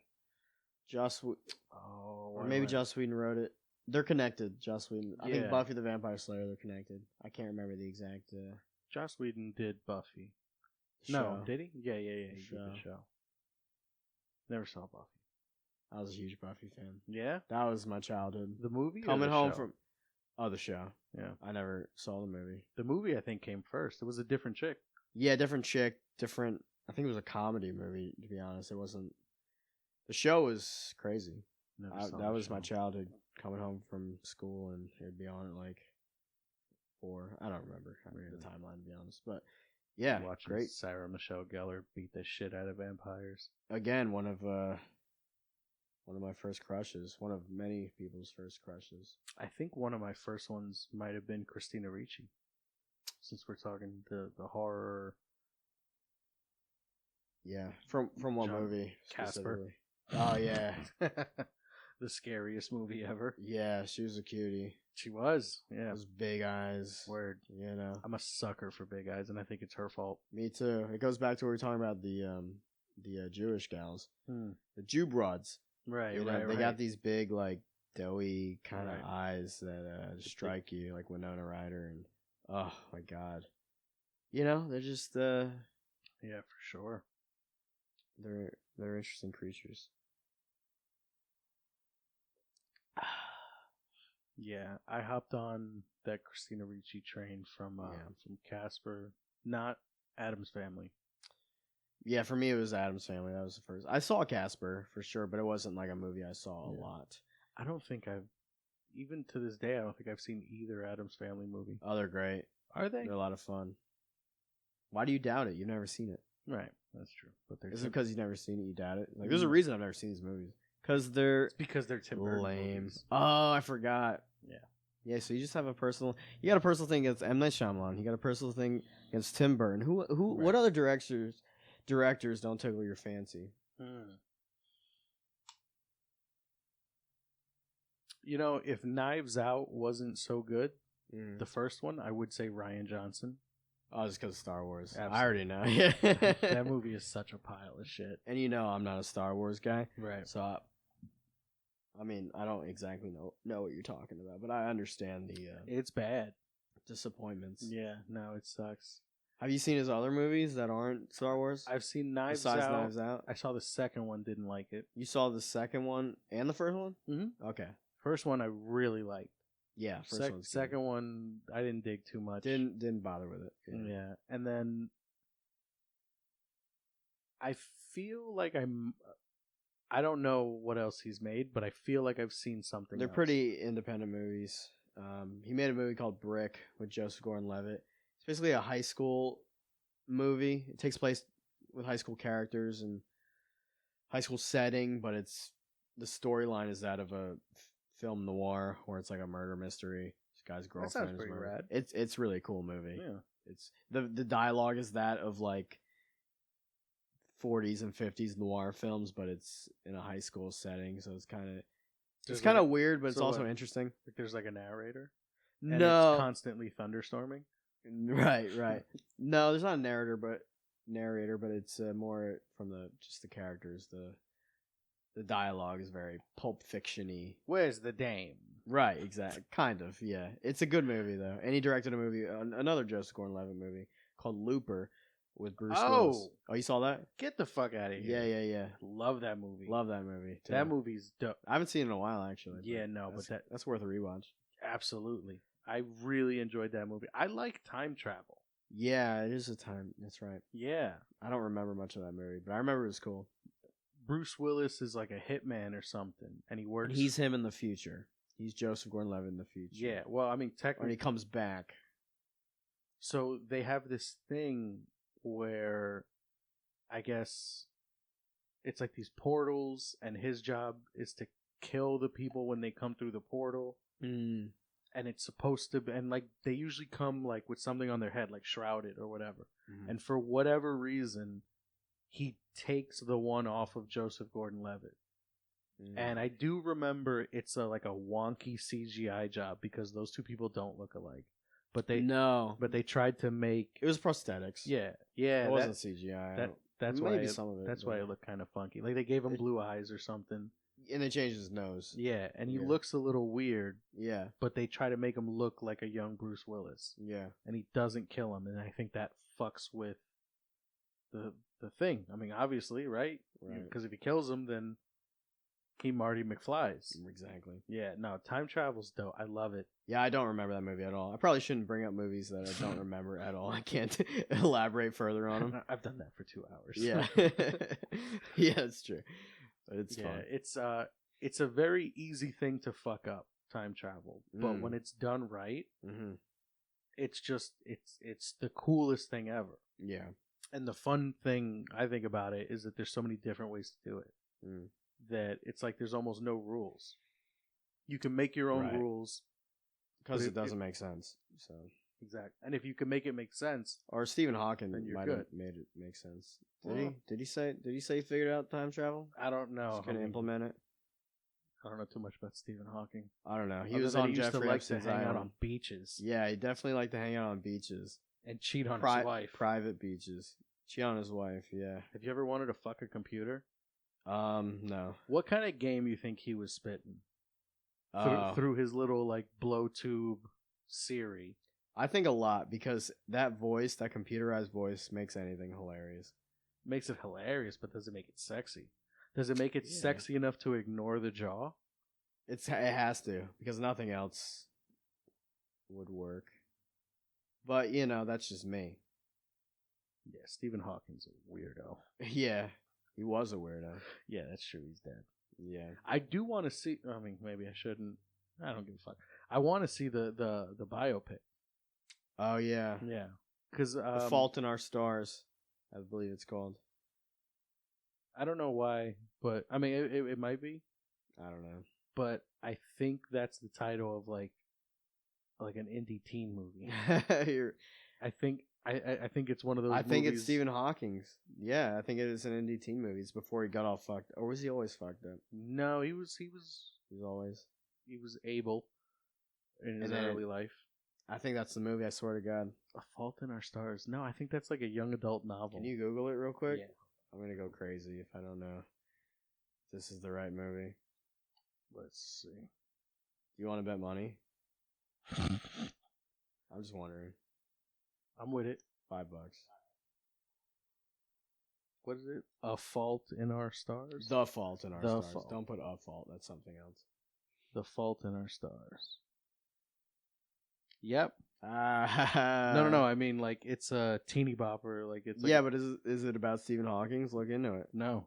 Oh, Or maybe Joss Whedon wrote it. They're connected. Joss Whedon. I think Yeah. Buffy the Vampire Slayer. They're connected. I can't remember the exact Joss Whedon did Buffy. show. No, did he? Yeah. He Show. did the show. Never saw Buffy. I was a huge Buffy fan. Yeah, That was my childhood. the movie. or Coming the home show? from the show. Yeah, I never saw the movie. the movie I think came first. It was a different chick. Yeah, different chick, different. I think it was a comedy movie. To be honest, it wasn't. The show was crazy. Never saw That the was my show. childhood. Coming home from school and it'd be on at like 4. I don't remember Really? the timeline to be honest, but yeah, Watching great. Sarah Michelle Gellar beat the shit out of vampires. Again, one of my first crushes. One of many people's first crushes. I think one of my first ones might have been Christina Ricci. Since we're talking the horror. Yeah, from what John movie? Casper. specifically? Oh yeah, The scariest movie ever. yeah. She was a cutie. She was. Yeah. Those big eyes. Word. I'm a sucker for big eyes, and I think it's her fault. Me too. It goes back to what we were talking about the Jewish gals, the Jew broads. Right, They got these big like doughy kind of Right. eyes that strike you like Winona Ryder, and oh my god, they're just Yeah, for sure. they're interesting creatures. Yeah, I hopped on that Christina Ricci train from Casper, not Adam's Family. Yeah, for me it was Addams Family. That was the first. I saw Casper for sure, but it wasn't like a movie I saw a Yeah. lot. I don't think even to this day, I don't think I've seen either Adam's Family movie. Oh, they're great. Are they? They're a lot of fun. Why do you doubt it? You've never seen it. Right, that's true. But they're Is it because you've never seen it? You doubt it? Like, there's a reason I've never seen these movies. Because they're It's because they're Tim Burton lame. movies. Oh, I forgot. Yeah. Yeah, so you just have a personal. You got a personal thing against M. Night Shyamalan. You got a personal thing against Tim Burton. Who? Right. What other directors don't tickle your fancy? If Knives Out wasn't so good, the first one, I would say Rian Johnson. Oh, just because of Star Wars. Absolutely. I already know. Yeah. That movie is such a pile of shit. And I'm not a Star Wars guy. Right. So, I don't exactly know what you're talking about, but I understand the It's bad. disappointments. Yeah, no, it sucks. Have you seen his other movies that aren't Star Wars? I've seen Knives Besides Out. Knives Out? I saw the second one, didn't like it. You saw the second one and the first one? Mm-hmm. Okay. First one I really liked. Yeah, first one's good. Second one I didn't dig too much. Didn't bother with it. Yeah. And then I feel like I don't know what else he's made, but I feel like I've seen something They're else. pretty independent movies. He made a movie called Brick with Joseph Gordon-Levitt. It's basically a high school movie. It takes place with high school characters and high school setting, but the storyline is that of a film noir where it's like a murder mystery. This guy's girlfriend sounds is pretty murdered. rad. It's really a cool movie. Yeah. It's the dialogue is that of like 40s and 50s noir films, but it's in a high school setting, so it's kind There's of like weird, but it's so also what? interesting. Like there's like a narrator, and it's No, constantly thunderstorming. right. No, there's not a narrator, but it's more from the characters. The dialogue is very Pulp Fiction-y. Where's the dame? Right, exactly. Kind of, yeah. It's a good movie though, and he directed a movie, another Joseph Gordon-Levitt movie called Looper with Bruce Willis. Oh, you saw that? Get the fuck out of here! Yeah. Love that movie. Love that movie too. That movie's dope. I haven't seen it in a while actually. Yeah, no, but that's worth a rewatch. absolutely. I really enjoyed that movie. I like time travel. Yeah, it is a time. That's right. Yeah. I don't remember much of that movie, but I remember it was cool. Bruce Willis is like a hitman or something, and he works. And he's him in the future. He's Joseph Gordon-Levitt in the future. Yeah, well, I mean, When technically, he comes back. so they have this thing where, I guess, it's like these portals, and his job is to kill the people when they come through the portal. Mm. And it's supposed to be, and like they usually come like with something on their head, like shrouded or whatever. Mm. And for whatever reason, he takes the one off of Joseph Gordon-Levitt. Mm. And I do remember it's like a wonky CGI job because those two people don't look alike. But they tried to make It was prosthetics. yeah It wasn't CGI. that's Maybe why some of it. that's why it looked kind of funky. Like they gave him blue eyes or something. And they changed his nose. Yeah, and he Yeah. looks a little weird, Yeah. but they try to make him look like a young Bruce Willis. Yeah. And he doesn't kill him, and I think that fucks with the thing. I mean, obviously, right? Right. Because if he kills him, then he Marty McFlies. Exactly. Yeah, no, time travel's dope. I love it. Yeah, I don't remember that movie at all. I probably shouldn't bring up movies that I don't remember at all. I can't elaborate further on them. I've done that for 2 hours. Yeah. Yeah, it's true. But it's fun. It's a very easy thing to fuck up, time travel. But Mm. when it's done right, Mm-hmm. it's just it's the coolest thing ever. Yeah. And the fun thing I think about it is that there's so many different ways to do it Mm. that it's like there's almost no rules. You can make your own Right. rules. Because But it doesn't make sense. So, Exactly. And if you can make it make sense, or Stephen Hawking Then you're might good. have made it make sense. Did Well- he? Did he say he figured out time travel? I don't know. He's gonna implement it. I don't know too much about Stephen Hawking. I don't know. He Other was than on he used Jeffrey to like to Epstein's hang out island. on beaches Yeah, he definitely liked to hang out on beaches. and cheat on his wife. Private beaches. Cheat on his wife. Yeah. Have you ever wanted to fuck a computer? No. What kind of game you think he was spitting Oh. through his little like blow tube Siri? I think a lot because that voice, that computerized voice, makes anything hilarious. Makes it hilarious, but does it make it sexy? Does it make it Yeah. sexy enough to ignore the jaw? It has to because nothing else would work. But that's just me. Yeah, Stephen Hawking's a weirdo. Yeah, he was a weirdo. Yeah, that's true. He's dead. Yeah. I do want to see. I mean, maybe I shouldn't. I don't give a fuck. I want to see the biopic. Oh yeah. Yeah, because The Fault in Our Stars, I believe it's called. I don't know why, but I mean, it might be. I don't know. But I think that's the title of like an indie teen movie. I think it's one of those. I think movies- it's Stephen Hawking's. Yeah, I think it is an indie teen movie. It's before he got all fucked, or was he always fucked up? No, he was He's always. able in his And then- early life. I think that's the movie. I swear to God. A Fault in Our Stars. No, I think that's like a young adult novel. Can you Google it real quick? Yeah. I'm gonna go crazy if I don't know. If this is the right movie. Let's see. Do you want to bet money? I'm just wondering. I'm with it. $5. What is it? A Fault in Our Stars? The Fault in Our The Stars. Fault. Don't put A Fault. That's something else. The Fault in Our Stars. Yep. No. I mean, like, it's a teeny bopper. Like, it's like yeah, but is it about Stephen Hawking's? Look into it. no.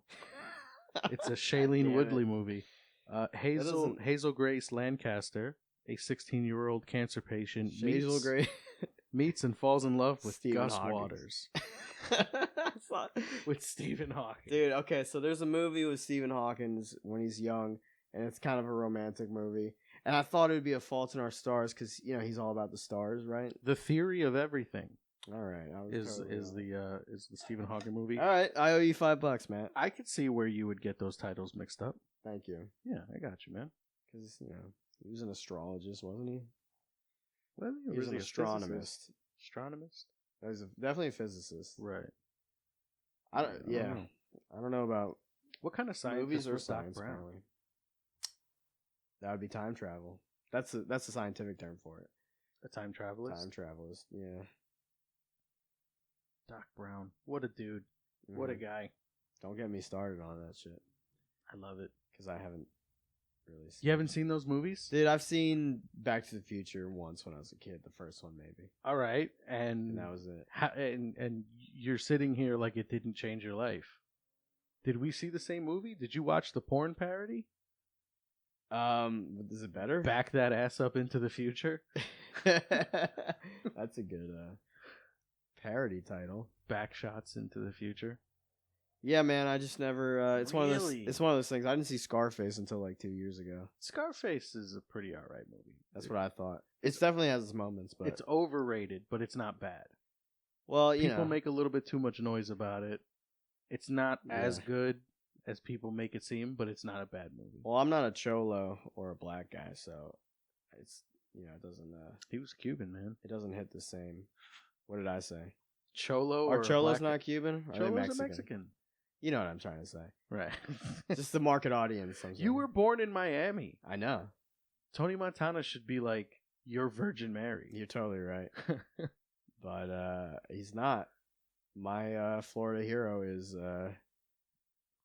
It's a Shailene Damn Woodley it. movie. doesn't- Hazel Grace Lancaster, a 16-year-old cancer patient, Hazel Gray. meets and falls in love with Stephen Gus Hawking. Waters. With Stephen Hawking. Dude, okay, so there's a movie with Stephen Hawking when he's young, and it's kind of a romantic movie. And I thought it would be A Fault in Our Stars because, he's all about the stars, right? The theory of everything. All right. I was is totally wrong. is the Stephen Hawking movie. All right. I owe you $5, Matt. I could see where you would get those titles mixed up. Thank you. Yeah, I got you, man. Because he was an astrologist, wasn't he? Well, He was an astronomist. Astronomist? Definitely a physicist. Right. I don't know about What kind of scientist movies or was Doc science. Brown? Apparently. That would be time travel. That's the scientific term for it. A time travelist? Time travelers. Yeah. Doc Brown. What a dude. What a guy. Don't get me started on that shit. I love it. Because I haven't really seen You haven't seen those movies? Dude, I've seen Back to the Future once when I was a kid. The first one, maybe. All right. And that was it. And you're sitting here like it didn't change your life. Did we see the same movie? Did you watch the porn parody? Is it better? Back that ass up into the future? That's a good parody title. Back shots into the future. Yeah, man, I just never it's one of those things. I didn't see Scarface until like 2 years ago. Scarface is a pretty alright movie. That's what I thought. It definitely has its moments, but it's overrated, but it's not bad. Well, people make a little bit too much noise about it. It's not as good as people make it seem, but it's not a bad movie. Well, I'm not a cholo or a black guy, so it's it doesn't he was Cuban, man. It doesn't hit the same. What did I say? Cholo Are cholos not Cuban? Are Cholos are Mexican. You know what I'm trying to say. Right. Just the market audience. You were born in Miami. I know. Tony Montana should be like your Virgin Mary. You're totally right. But he's not. My Florida hero is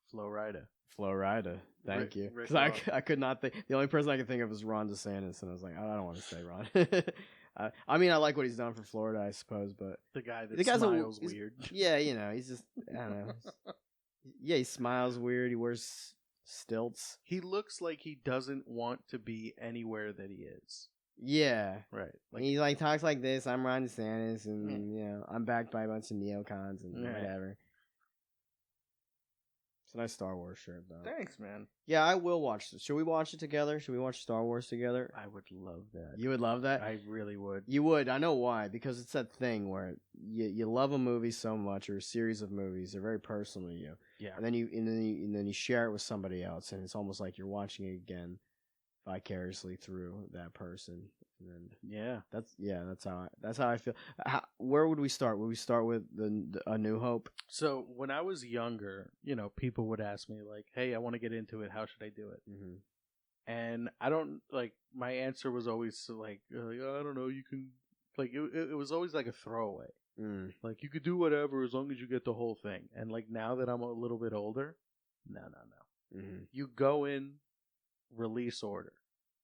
Flo Rida. Flo Rida. Thank you. Because I could not think. The only person I could think of was Ron DeSantis, and I was like, I don't want to say Ron. I mean, I like what he's done for Florida, I suppose, but the guy that smiles weird. Yeah, he's just, I don't know. Yeah, he smiles weird. He wears stilts. He looks like he doesn't want to be anywhere that he is. Yeah. Right. Like, he talks like this. I'm Ron DeSantis, and I'm backed by a bunch of neocons and whatever. It's a nice Star Wars shirt, though. Thanks, man. Yeah, I will watch this. Should we watch it together? Should we watch Star Wars together? I would love that. You would love that? I really would. You would. I know why. Because it's that thing where you love a movie so much, or a series of movies. They're very personal to you. Yeah. And then you share it with somebody else, and it's almost like you're watching it again vicariously through that person. And that's how I feel. Where would we start? Would we start with the A New Hope? So when I was younger, people would ask me like, "Hey, I want to get into it. How should I do it?" Mm-hmm. And I don't my answer was always like, I don't know. You can it was always like a throwaway. Mm. Like you could do whatever as long as you get the whole thing. And now that I'm a little bit older, no. Mm-hmm. You go in release order.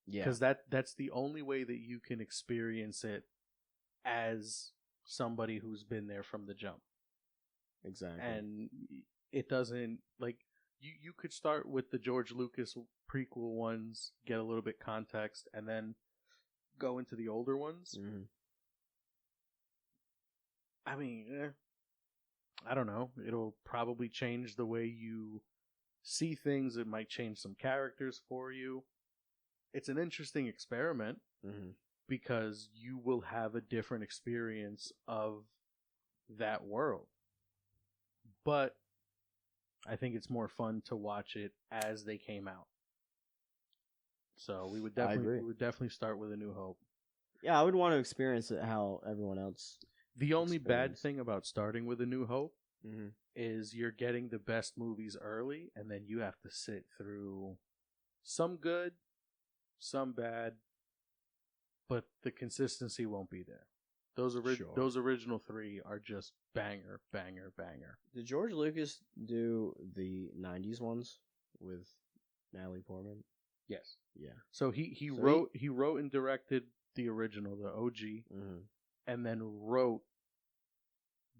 Yeah. Because that's the only way that you can experience it as somebody who's been there from the jump. Exactly. And it doesn't you could start with the George Lucas prequel ones, get a little bit context, and then go into the older ones. Mm-hmm. I mean, I don't know. It'll probably change the way you see things. It might change some characters for you. It's an interesting experiment because you will have a different experience of that world. But I think it's more fun to watch it as they came out. So we would definitely start with A New Hope. Yeah, I would want to experience it how everyone else. The only bad thing about starting with A New Hope mm-hmm. is you're getting the best movies early, and then you have to sit through some good, some bad, but the consistency won't be there. Those original three are just banger, banger, banger. Did George Lucas do the 90s ones with Natalie Portman? Yes. Yeah. So he wrote and directed the original, the OG, and then wrote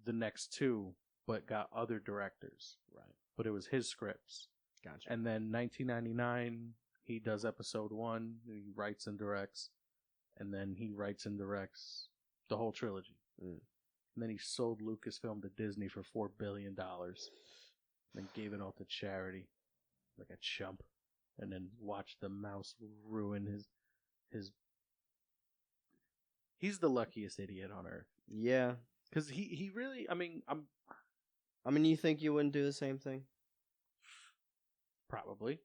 the next two, but got other directors. Right. But it was his scripts. Gotcha. And then 1999, he does episode 1. He writes and directs, and then he writes and directs the whole trilogy. And then he sold Lucasfilm to Disney for $4 billion, and then gave it all to charity, like a chump. And then watched the mouse ruin his. He's the luckiest idiot on earth. Yeah, Because he really, I mean, You think you wouldn't do the same thing? probably,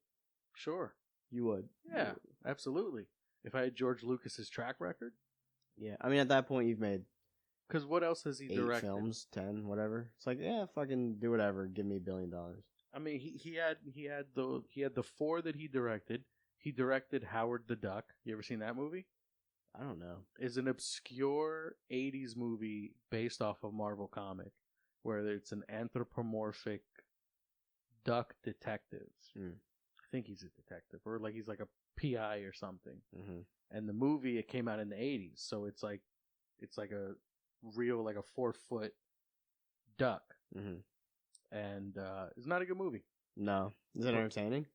sure, You would. yeah, absolutely. If I had George Lucas's track record, Yeah. At that point, you've made because what else has he 8 directed? films, 10, whatever. It's like, yeah, fucking do whatever. Give me $1 billion. I mean, he had the 4 that he directed. He directed Howard the Duck. You ever seen that movie? I don't know. Is an obscure 80s movie based off of Marvel comic where it's an anthropomorphic duck detective. I think he's a detective or like he's like a PI or something. Mm-hmm. And the movie, it came out in the 80s, so it's like a real like a 4-foot duck. Mm-hmm. And it's not a good movie. No. Is it entertaining?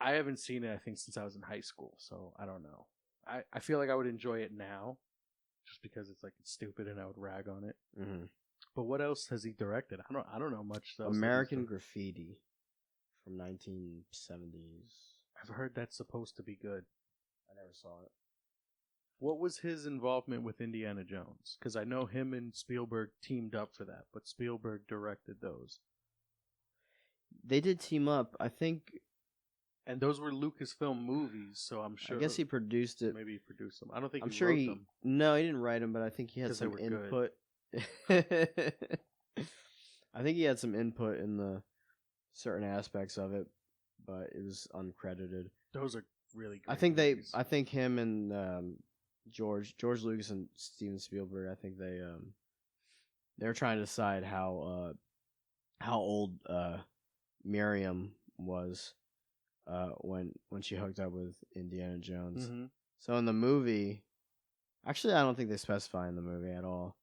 I haven't seen it, I think, since I was in high school, so I don't know. I feel like I would enjoy it now, just because it's stupid and I would rag on it. Mm-hmm. But what else has he directed? I don't know much else. American Graffiti from 1970s. I've heard that's supposed to be good. I never saw it. What was his involvement with Indiana Jones? Because I know him and Spielberg teamed up for that, but Spielberg directed those. They did team up, I think. And those were Lucasfilm movies, so I'm sure. I guess he produced it. Maybe he produced them. I don't think I'm he sure wrote them. No, he didn't write them, but I think he had 'Cause they some were input. I think he had some input in the certain aspects of it, but it was uncredited. Those are really great. I think him and George Lucas and Steven Spielberg, I think they're trying to decide how old Miriam was when she hooked up with Indiana Jones. Mm-hmm. So in the movie, actually, I don't think they specify in the movie at all.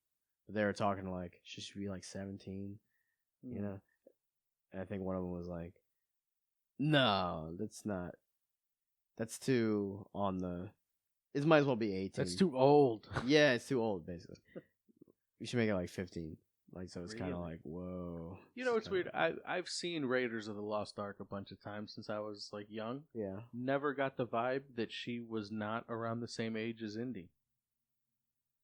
But they were talking like she should be like 17, you know. And I think one of them was like, "No, that's not. That's too on the. It might as well be 18. That's too old." Yeah, it's too old. Basically, you should make it like 15. Like so, it's kind of Really? like whoa. You know, it's weird. I've seen Raiders of the Lost Ark a bunch of times since I was like young. Yeah. Never got the vibe that she was not around the same age as Indy.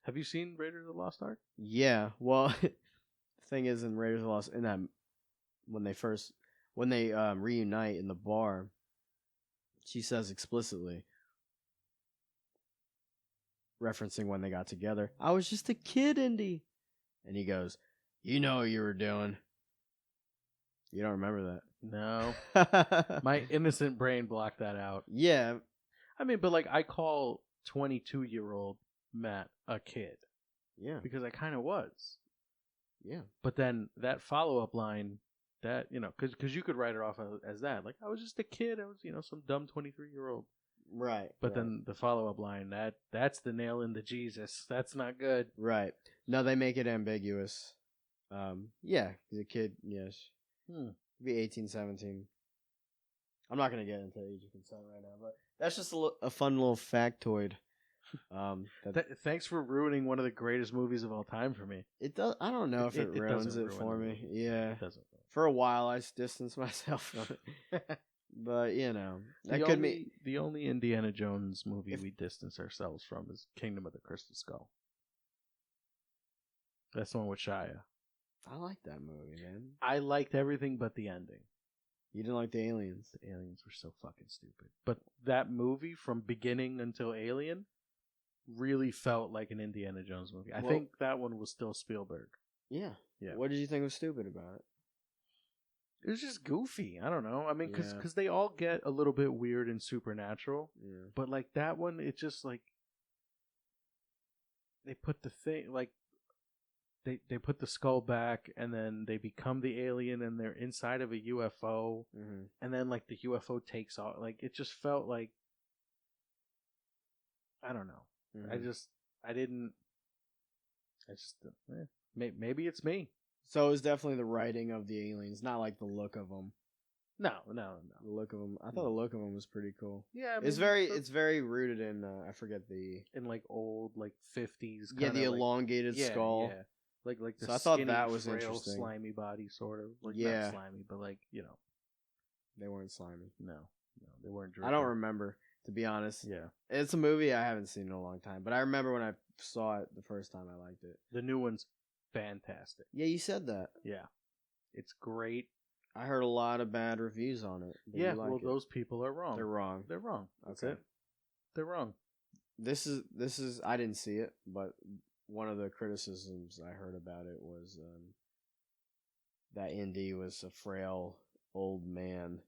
Have you seen Raiders of the Lost Ark? Yeah. Well, the thing is, in Raiders of the Lost, in that when they reunite in the bar, she says explicitly, referencing when they got together, "I was just a kid, Indy," and he goes, "You know what you were doing." You don't remember No. that? My innocent brain blocked that out. Yeah. I mean, but like I call 22-year-old Matt a kid Yeah. because I kind of was. Yeah. But then that follow-up line, that, you know, because you could write it off as that. Like, I was just a kid. I was, you know, some dumb 23-year-old. Right. But right. then the follow-up line, that's the nail in the Jesus. That's not good. Right. No, they make it ambiguous. Yeah, he's a kid, yes. Be 18, 17. I'm not going to get into age of consent right now, but that's just a fun little factoid. Thanks for ruining one of the greatest movies of all time for me. It does. I don't know if it ruins it for me. Yeah. It doesn't. For a while, I distanced myself from it. But, you know, the only Indiana Jones movie we distance ourselves from is Kingdom of the Crystal Skull. That's the one with Shia. I like that movie, man. I liked everything but the ending. You didn't like the aliens. The aliens were so fucking stupid. But that movie, from beginning until Alien, really felt like an Indiana Jones movie. I think that one was still Spielberg. Yeah. Yeah. What did you think was stupid about it? It was just goofy. I don't know. I mean, because they all get a little bit weird and supernatural. Yeah. But, like, that one, it just, like, they put the thing, like, they put the skull back, and then they become the alien, and they're inside of a UFO, and then, like, the UFO takes off. Like, it just felt like, I don't know. Maybe it's me. So it was definitely the writing of the aliens, not like the look of them. No. The look of them. I thought the look of them was pretty cool. Yeah, I mean, it's very rooted in I forget in like old like 50s. Yeah, the elongated skull. Yeah. Like the so I thought skinny, that was frail, interesting. slimy body sort of. Like, yeah, not slimy, but like, you know, they weren't slimy. No, they weren't. Dripping. I don't remember, to be honest. Yeah, it's a movie I haven't seen in a long time, but I remember when I saw it the first time, I liked it. The new one's fantastic. Yeah, you said that. Yeah, it's great. I heard a lot of bad reviews on it. but Yeah, you like well, it. those people are wrong. They're wrong. They're wrong. That's Okay. it. They're wrong. This is I didn't see it, but one of the criticisms I heard about it was that Indy was a frail old man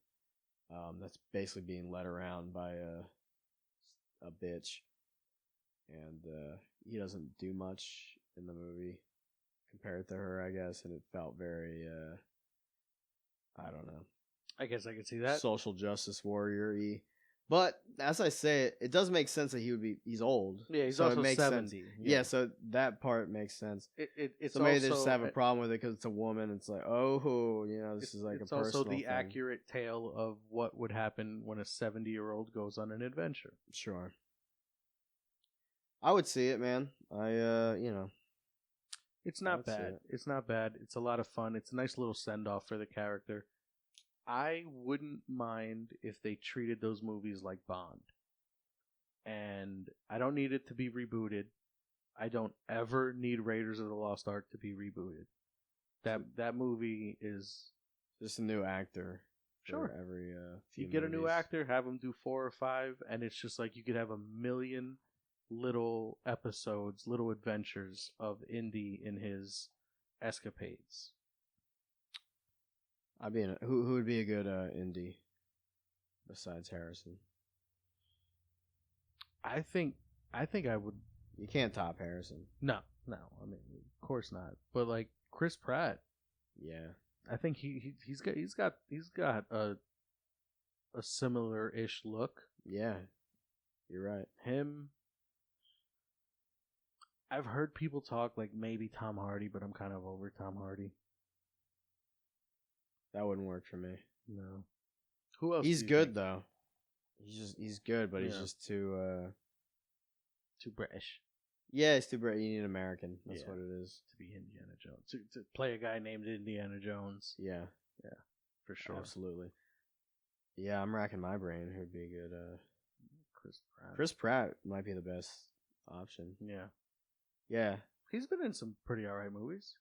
that's basically being led around by a bitch, and he doesn't do much in the movie compared to her, I guess, and it felt very I don't know, I guess I could see that. social justice warrior-y. But as I say, it does make sense that he's old. Yeah, he's so also it makes 70. Sense. Yeah, so that part makes sense. It's So maybe also, they just have a problem with it because it's a woman. It's like, oh, this is like a personal It's also the thing. accurate tale of what would happen when a 70-year-old goes on an adventure. Sure. I would see it, man. It's not I'd see bad. it. It's not bad. It's a lot of fun. It's a nice little send-off for the character. I wouldn't mind if they treated those movies like Bond. And I don't need it to be rebooted. I don't ever need Raiders of the Lost Ark to be rebooted. That movie is Just a new actor. Sure. For every few you get a new movies. actor, have them do 4 or 5, and it's just like you could have a million little episodes, little adventures of Indy in his escapades. I'd be who would be a good indie besides Harrison? I think I would. You can't top Harrison. No. I mean, of course not. But like Chris Pratt, Yeah. I think he's got a similar-ish look. Yeah. You're right. Him. I've heard people talk like maybe Tom Hardy, but I'm kind of over Tom Hardy. That wouldn't work for me. No. Who else? He's do you good think? though. He's good, but he's Yeah. just too. Too British Yeah, he's too bright. You need an American. That's Yeah. what it is. to be Indiana Jones. To play a guy named Indiana Jones, Yeah, for sure. absolutely. Yeah, I'm racking my brain. Who'd be good? Chris Pratt. Chris Pratt might be the best option. Yeah. Yeah, He's been in some pretty alright movies.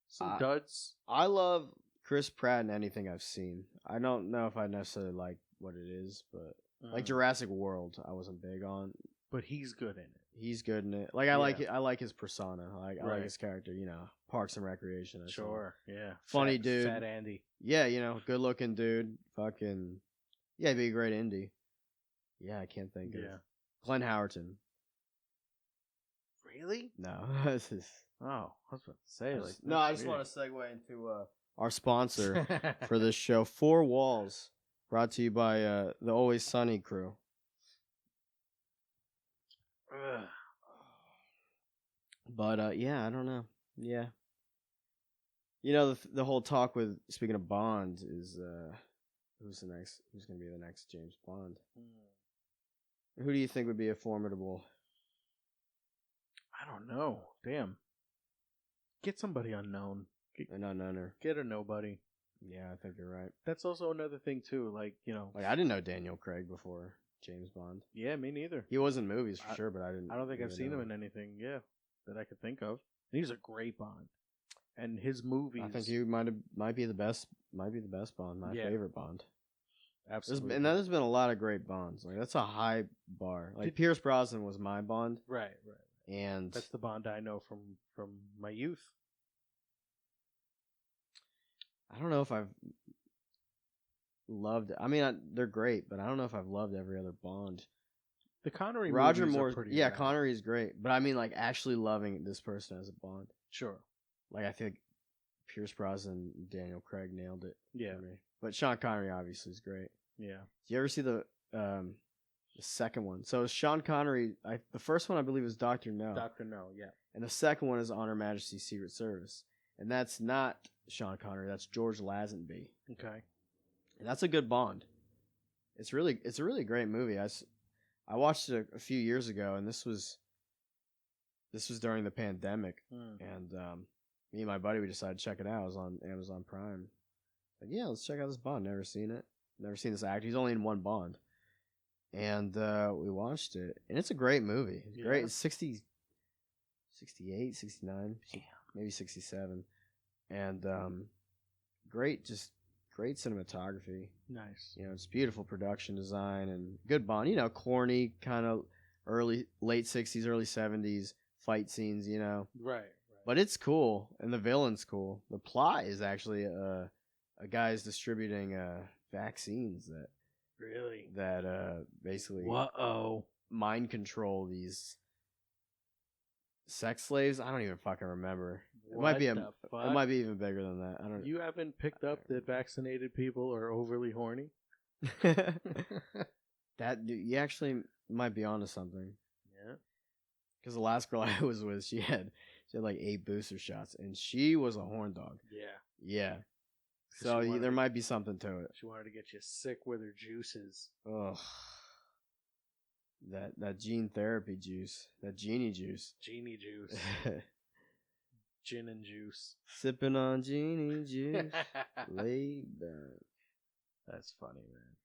Some Uh, duds. I love Chris Pratt in anything I've seen. I don't know if I necessarily like what it is, but like Jurassic World, I wasn't big on. But he's good in it. He's good in it. Like I Yeah. like it. I like his persona. I like Right. his character. Parks and Recreation. I saw. Sure. Yeah. Funny Fat, dude. Fat Andy. Yeah, good looking dude. Fucking yeah, he'd be a great indie. Yeah, I can't think of Yeah. Glenn Howerton. Really? No, this is Oh, I was about to say like. no. I just want to segue into our sponsor for this show, Four Walls, brought to you by the Always Sunny crew. But yeah, I don't know. Yeah, the whole talk with speaking of Bond is who's going to be the next James Bond? Who do you think would be a formidable? I don't know. Damn. Get somebody unknown. An unknowner. Get a nobody. Yeah, I think you're right. That's also another thing too. Like Like I didn't know Daniel Craig before James Bond. yeah, me neither. He was in movies for sure, but I didn't. I don't think I've really seen know him in anything. Yeah, that I could think of. And he's a great Bond, and his movies. I think he might be the best. Might be the best Bond. My Yeah. favorite Bond. absolutely. And there's been a lot of great Bonds. Like that's a high bar. Like Pierce Brosnan was my Bond, right. and That's the Bond I know from my youth. I don't know if I've loved. I mean, they're great, but I don't know if I've loved every other Bond. The Connery Roger movies Moore, are pretty yeah, rad. Connery's great, but I mean, like actually loving this person as a Bond. Sure. Like I think Pierce Brosnan, Daniel Craig nailed it. Yeah. For me. But Sean Connery obviously is great. Yeah. Do you ever see the second one? So Sean Connery, the first one I believe is Doctor No, Dr. No. Yeah. and the second one is On Her Majesty's Secret Service, and that's not Sean Connery. That's George Lazenby, Okay. and that's a good Bond. It's a really great movie. I watched it a few years ago, and this was during the pandemic, and me and my buddy, we decided to check it out. It was on Amazon Prime. Like, yeah, let's check out this Bond. Never seen it. Never seen this actor. He's only in one Bond. and we watched it, and it's a great movie. It's great. Yeah. It's 60, 68, 69, Damn. maybe 67, and great cinematography. Nice. You know, it's beautiful production design and good Bond. You know, corny kind of late 60s, early 70s fight scenes. You know, Right. but it's cool, and the villain's cool. The plot is actually a guy's distributing vaccines Really? that basically Whoa. mind control these sex slaves. I don't even fucking remember. It might be What the fuck? it might be even bigger than that. I don't. You haven't picked up that vaccinated people are overly horny? That you actually might be onto something. Yeah. Because the last girl I was with, she had like 8 booster shots, and she was a horn dog. Yeah. Yeah. She So wanted there to- might be something to it. She wanted to get you sick with her juices. Ugh. That gene therapy juice, that genie juice. Genie juice. Gin and juice. Sipping on genie juice, laid back. That's funny, man.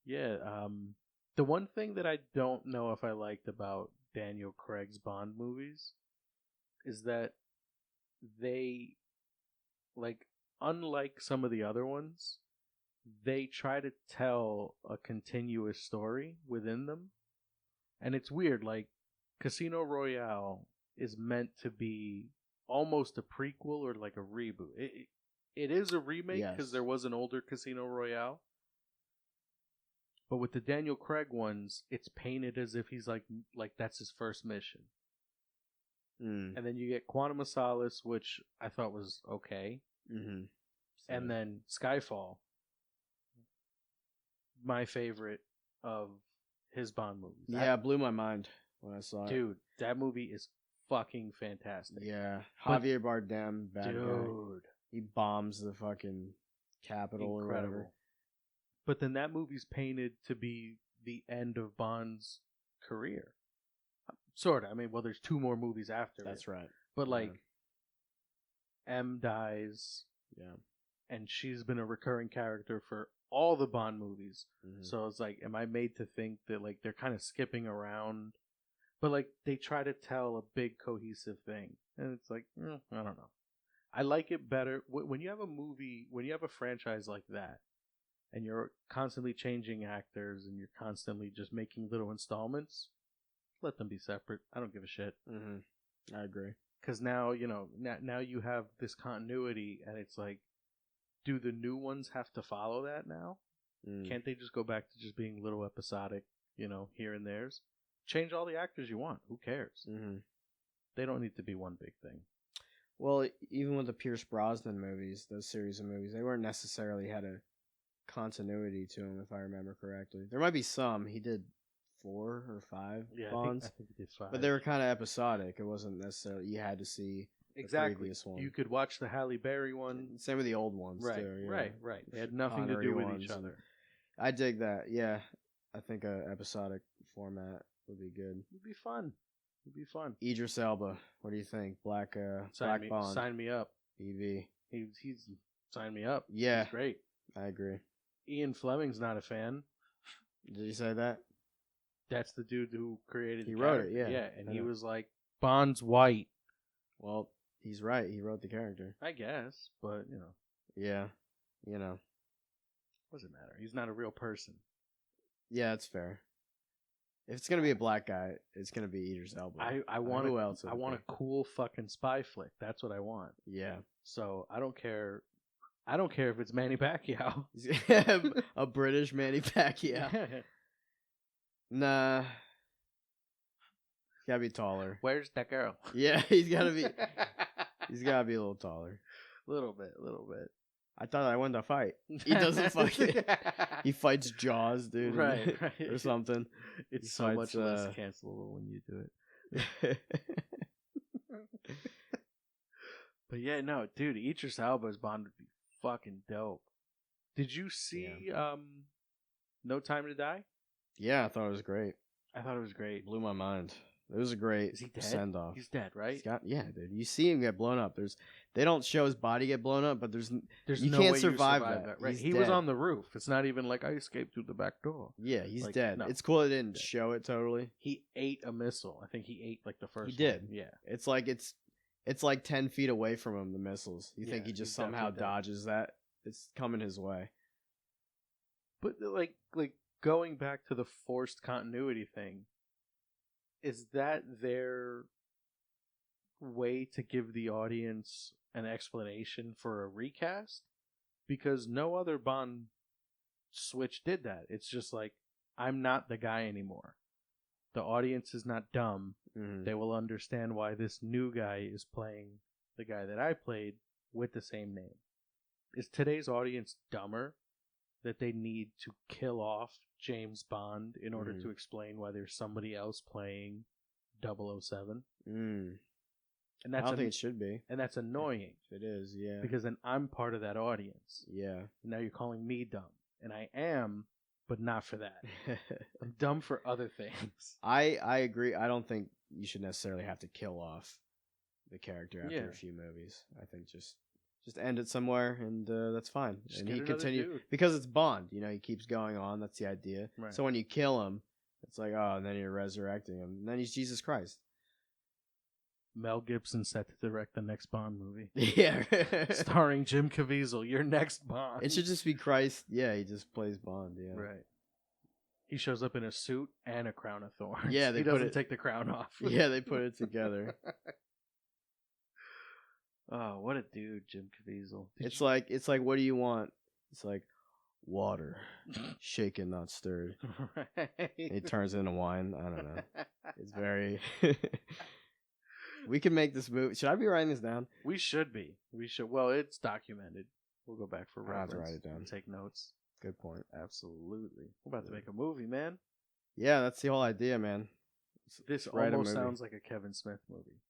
Yeah, the one thing that I don't know if I liked about Daniel Craig's Bond movies is that they, like, unlike some of the other ones, they try to tell a continuous story within them. And it's weird, like, Casino Royale is meant to be almost a prequel or like a reboot. It is a remake because Yes. there was an older Casino Royale. But with the Daniel Craig ones, it's painted as if he's like that's his first mission. Mm. And then you get Quantum of Solace, which I thought was okay. Mm-hmm. And then Skyfall, my favorite of his Bond movies. Yeah, it blew my mind when I saw it. Dude, that movie is fucking fantastic. Yeah, But- Javier Bardem, bad guy. Dude, He bombs the fucking capital or whatever. incredible. But then that movie's painted to be the end of Bond's career. Sort of. I mean, well, there's 2 more movies after it. That's right. But, Yeah. like, M dies, Yeah. and she's been a recurring character for all the Bond movies. Mhm. So it's like, am I made to think that, like, they're kind of skipping around? But, like, they try to tell a big cohesive thing. And it's like, I don't know. I like it better when you have a movie, when you have a franchise like that, and you're constantly changing actors and you're constantly just making little installments, let them be separate. I don't give a shit. Mhm. I agree. Because now, you know, now you have this continuity, and it's like, do the new ones have to follow that now? Mm. Can't they just go back to just being little episodic, you know, here and there's? Change all the actors you want. Who cares? Mm-hmm. They don't need to be one big thing. Well, even with the Pierce Brosnan movies, those series of movies, they weren't necessarily had a continuity to them, if I remember correctly. There might be some. He did 4 or 5 Bonds, I think it did 5. but they were kind of episodic. It wasn't necessarily you had to see exactly. the previous one. You could watch the Halle Berry one. Same with the old ones, Right, too. Yeah. right. They had nothing to Connery do with ones each and- other. I dig that. Yeah, I think a episodic format would be good. It'd be fun. Idris Elba, what do you think? Black Bond, Sign me up. EV. He's signed me up. Yeah, He's great. I agree. Ian Fleming's not a fan. Did you say that? That's the dude who created. He the wrote it, character. yeah. Yeah, and I he know. was like, Bond's white. Well, he's right. He wrote the character. I guess, but you know, Yeah, you know. doesn't matter. He's not a real person. Yeah, that's fair. If it's gonna be a black guy, it's gonna be Idris Elba. I want who else? I want a cool fucking spy flick. That's what I want. Yeah, So I don't care. I don't care if it's Manny Pacquiao. a British Manny Pacquiao. Nah, he's gotta be taller. Where's that girl? Yeah, he's gotta be. He's gotta be a little taller. little bit. I thought I won the fight. He doesn't fucking. He fights Jaws, dude. right. or something. It's He so fights, much less cancelable when you do it. But yeah, no, dude, Idris Elba's Bond would be fucking dope. Did you see No Time to Die? Yeah, I thought it was great. I thought it was great. Blew my mind. It was a great Is he dead? send off. He's dead, right? Yeah, dude. You see him get blown up. They don't show his body get blown up, but you no can't way survive you that. Right? He's He dead. was on the roof. It's not even like I escaped through the back door. Yeah, he's Like, dead. no. It's cool they didn't show it totally. He ate a missile. I think he ate like the first. He did. One. Yeah. It's like it's like 10 feet away from him. The missiles. You think Yeah, he just he's somehow definitely dead. dodges that? It's coming his way. But like going back to the forced continuity thing, is that their way to give the audience an explanation for a recast? Because no other Bond switch did that. It's just like, I'm not the guy anymore. The audience is not dumb. Mm-hmm. They will understand why this new guy is playing the guy that I played with the same name. Is today's audience dumber that they need to kill off James Bond in order to explain why there's somebody else playing 007? Mm. And that's I don't think it should be. and that's annoying. It is, yeah. Because then I'm part of that audience. Yeah. And now you're calling me dumb. And I am, but not for that. I'm dumb for other things. I agree. I don't think you should necessarily have to kill off the character after a few movies. I think just end it somewhere, and that's fine. Just and get he another continues dude. because it's Bond. He keeps going on. That's the idea. Right. So when you kill him, it's like, oh, and then you're resurrecting him. And then he's Jesus Christ. Mel Gibson set to direct the next Bond movie. Yeah. Starring Jim Caviezel, your next Bond. It should just be Christ. Yeah, he just plays Bond. Yeah. Right. He shows up in a suit and a crown of thorns. Yeah, he doesn't take the crown off. Yeah, they put it together. Oh, what a dude, Jim Caviezel. It's like, what do you want? It's like water, shaken, not stirred. Right. It turns into wine. I don't know. It's very. We can make this movie. Should I be writing this down? We should be. We should. Well, it's documented. We'll go back for I'll have reference. to write it down. And take notes. Good point. Absolutely. We're about to make a movie, man. Yeah, that's the whole idea, man. This write a almost movie. sounds like a Kevin Smith movie.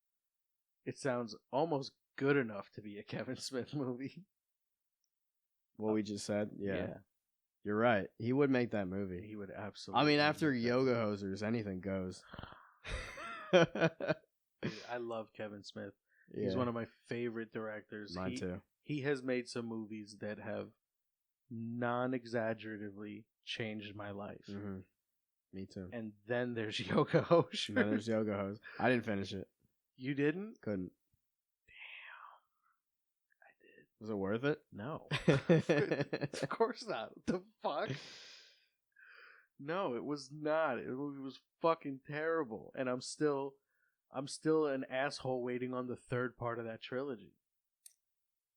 It sounds almost good enough to be a Kevin Smith movie. What we just said. Yeah. You're right. He would make that movie. He would absolutely. I mean, after make that Yoga movie. Hosers, anything goes. Dude, I love Kevin Smith. Yeah. He's one of my favorite directors. Mine too. He has made some movies that have non-exaggeratively changed my life. Mm-hmm. Me too. And then there's Yoga Hosers. And then there's Yoga Hose. I didn't finish it. You didn't? Couldn't. I did. Was it worth it? No. Of course not. What the fuck? No, it was not. It was fucking terrible. And I'm still an asshole waiting on the third part of that trilogy.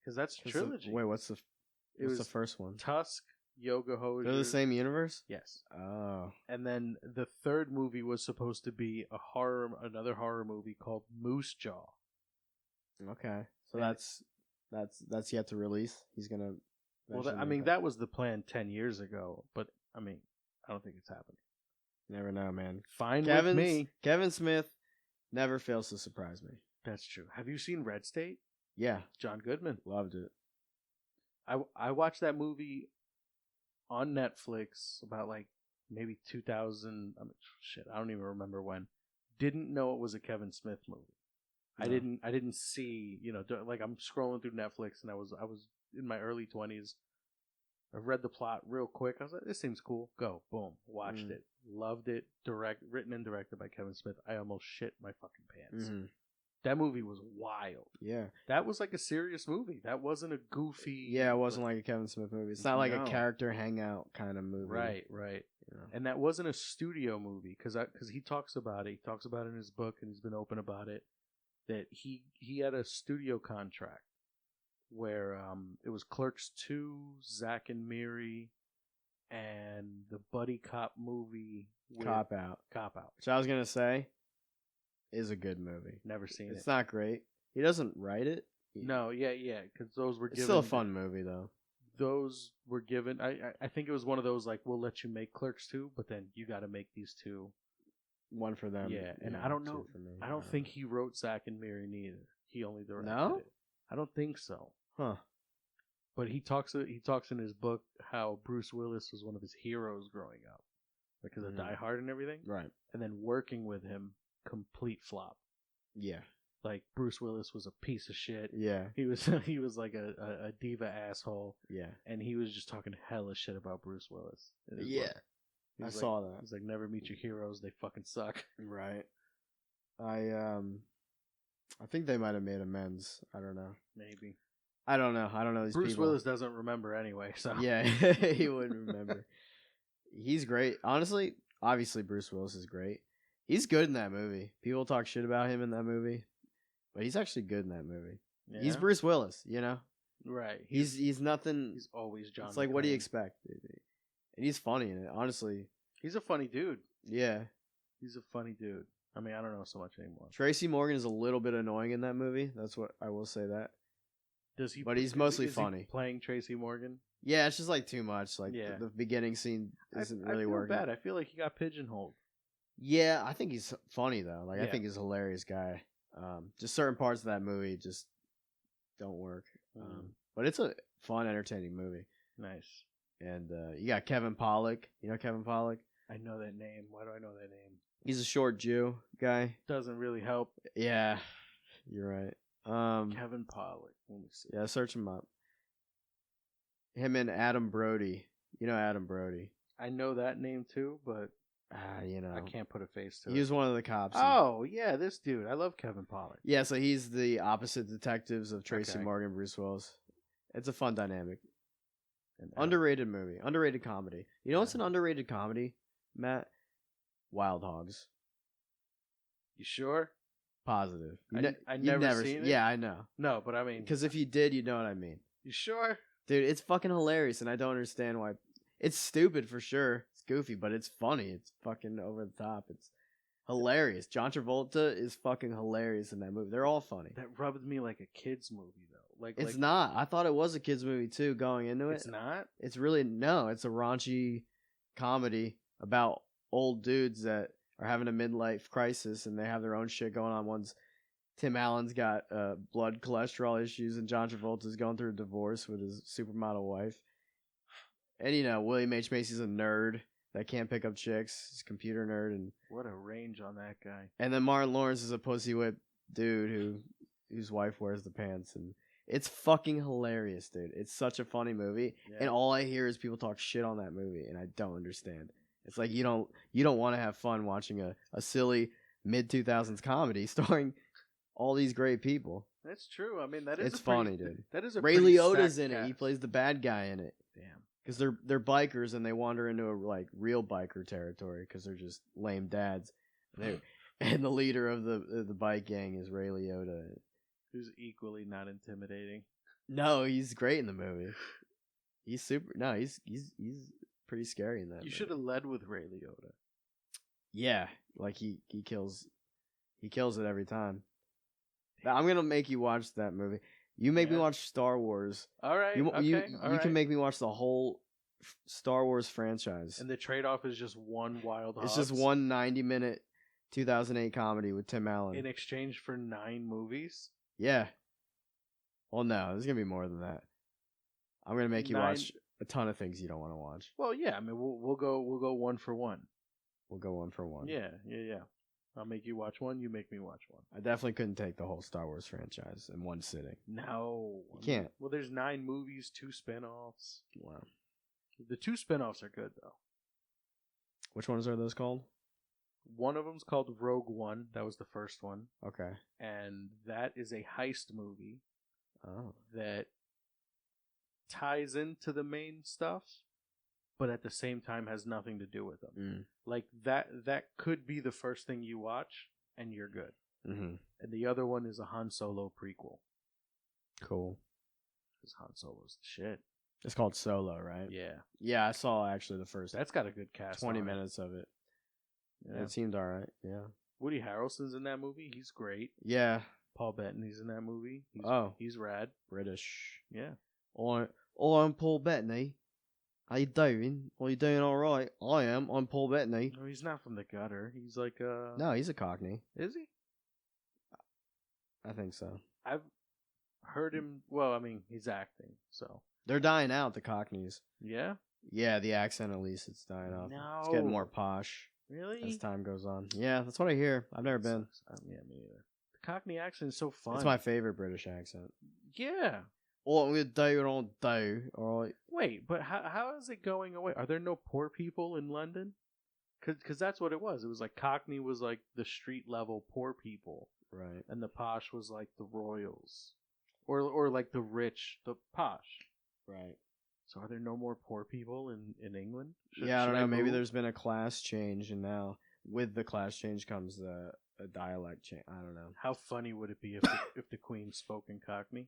Because that's a trilogy. What's the first one? Tusk, Yoga Hosers. They're the same universe? Yes. Oh. And then the third movie was supposed to be another horror movie called Moose Jaw. Okay. So And- that's yet to release. He's gonna. Well, eventually I mean, make that was the plan 10 years ago, but I mean, I don't think it's happening. You never know, man. Fine with me. Kevin Smith never fails to surprise me. That's true. Have you seen Red State? Yeah, John Goodman. loved it. I watched that movie on Netflix about like maybe 2000. I don't even remember when. Didn't know it was a Kevin Smith movie. No. I didn't see, like I'm scrolling through Netflix and I was in my early 20s. I read the plot real quick. I was like, this seems cool. Go. Boom. Watched it. Loved it. Written and directed by Kevin Smith. I almost shit my fucking pants. Mm-hmm. That movie was wild. Yeah. That was like a serious movie. That wasn't a goofy. Yeah, it wasn't like a Kevin Smith movie. It's not like No. a character hangout kind of movie. Right. You know? And that wasn't a studio movie because he talks about it. He talks about it in his book, and he's been open about it. That he had a studio contract where it was Clerks 2, Zack and Miri, and the buddy cop movie Cop Out. Which I was gonna say is a good movie. Never seen it. It's not great. He doesn't write it. No, yeah, because those were It's given. still a fun movie though. Those were given. I think it was one of those like we'll let you make Clerks 2, but then you got to make these two. One for them. Yeah, and I don't know. two for me. I don't think he wrote Zack and Miri neither. He only directed No? it. I don't think so. Huh. But he talks in his book how Bruce Willis was one of his heroes growing up because of Die Hard and everything. Right. And then working with him complete flop. Yeah. Like Bruce Willis was a piece of shit. Yeah. He was like a diva asshole, Yeah. and he was just talking hella shit about Bruce Willis. And it was Yeah. like- he I was saw like, that. He's like, never meet your heroes; they fucking suck. Right. I think they might have made amends. I don't know. Maybe I don't know these Bruce people. Willis doesn't remember anyway, so Yeah, he wouldn't remember. He's great. Honestly, obviously Bruce Willis is great. He's good in that movie. People talk shit about him in that movie, but he's actually good in that movie. Yeah? He's Bruce Willis, you know? right. He's nothing. He's always John. It's like, what do you McClane. expect? And he's funny in it, honestly. He's a funny dude. Yeah. He's a funny dude. I mean, I don't know so much anymore. Tracy Morgan is a little bit annoying in that movie. That's what I will say that. Does he? But he's is mostly he funny. playing Tracy Morgan. Yeah, it's just like too much. Like Yeah. the beginning scene isn't I really feel working. bad. I feel like he got pigeonholed. Yeah, I think he's funny though. Like I Yeah. think he's a hilarious guy. Just certain parts of that movie just don't work. But it's a fun, entertaining movie. Nice. And you got Kevin Pollak. You know Kevin Pollak? I know that name. Why do I know that name? He's a short Jew guy. Doesn't really help. Yeah, you're right. Kevin Pollak. Let me see. Yeah, search him up. Him and Adam Brody. You know Adam Brody. I know that name too, but You know. I can't put a face to He it. was one of the cops. Oh yeah, this dude. I love Kevin Pollak. Yeah, so he's the opposite detectives of Tracy Okay. Morgan, Bruce Willis. It's a fun dynamic. And Underrated movie. Underrated comedy. You know what's an underrated comedy, Matt? Wild Hogs. You sure? Positive. I you've never seen it. Yeah, I know. No, but I mean, Because if you did, you know what I mean. you sure? Dude, it's fucking hilarious, and I don't understand why. It's stupid for sure. It's goofy, but it's funny. It's fucking over the top. It's hilarious. John Travolta is fucking hilarious in that movie. They're all funny. That rubbed me like a kid's movie though. It's not. I thought it was a kids movie too. Going into it, It's not. It's really no. It's a raunchy comedy about old dudes that are having a midlife crisis and they have their own shit going on. Tim Allen's got blood cholesterol issues, and John Travolta's going through a divorce with his supermodel wife. And you know, William H. Macy's a nerd that can't pick up chicks. He's a computer nerd, and What a range on that guy. then Martin Lawrence is a pussy whip dude whose wife wears the pants, and it's fucking hilarious, dude. It's such a funny movie, Yeah. and all I hear is people talk shit on that movie, and I don't understand. It's like you don't want to have fun watching a silly mid 2000s comedy starring all these great people. That's true. I mean, that is It's funny, dude. That is a Ray pretty Liotta's stacked in it. He cast. plays the bad guy in it Damn. because they're bikers and they wander into a like real biker territory because they're just lame dads. And the leader of the bike gang is Ray Liotta. Who's equally not intimidating. No, he's great in the movie. He's super. No, he's pretty scary in that. You movie. should have led with Ray Liotta. Yeah, like he kills it every time. I'm gonna make you watch that movie. You make me Yeah. watch Star Wars. All right. You okay. you all can right. make me watch the whole Star Wars franchise. And the trade-off is just one Wild It's Hogs just one 90-minute 2008 comedy with Tim Allen. in exchange for 9 movies. Yeah. Well, no, there's gonna be more than that. I'm gonna make you 9 watch a ton of things you don't want to watch. Well, yeah. I mean, we'll go one for one. We'll go one for one. Yeah. I'll make you watch one. You make me watch one. I definitely couldn't take the whole Star Wars franchise in one sitting. No, You can't. Well, there's 9 movies, 2 spin-offs. Wow. The 2 spin-offs are good though. Which ones are those called? One of them's called Rogue One. That was the first one, Okay. and that is a heist movie Oh. that ties into the main stuff, but at the same time has nothing to do with them. Mm. Like that could be the first thing you watch, and you're good. Mm-hmm. And the other one is a Han Solo prequel, Cool. because Han Solo's the shit. It's called Solo, right? Yeah, Yeah, I saw actually the first that's got a good cast. 20 on it. minutes of it. Yeah. It seemed alright. Yeah. Woody Harrelson's in that movie. He's great. Yeah. Paul Bettany's in that movie. He's rad. British. Yeah. I'm Paul Bettany. How you doing? Are you doing alright? I am. I'm Paul Bettany. No, he's not from the gutter. He's like No, he's a Cockney. Is he? I think so. I've heard him. Well, I mean, he's acting, so They're dying out, the Cockneys. yeah. Yeah, the accent at least, it's dying off. It's getting No. more posh. Really? as time goes on. Yeah, that's what I hear. I've never been. Yeah, me neither. The Cockney accent is so fun. It's my favorite British accent. Yeah. Well, I'm gonna do or don't do. All right. Wait, but how is it going away? Are there no poor people in London? Because that's what it was. It was like Cockney was like the street level poor people, Right. and the posh was like the royals, or like the rich, the posh. Right. So are there no more poor people in England? Yeah, I don't know. Maybe move? there's been a class change, and now with the class change comes a dialect change. I don't know. How funny would it be if the Queen spoke in Cockney?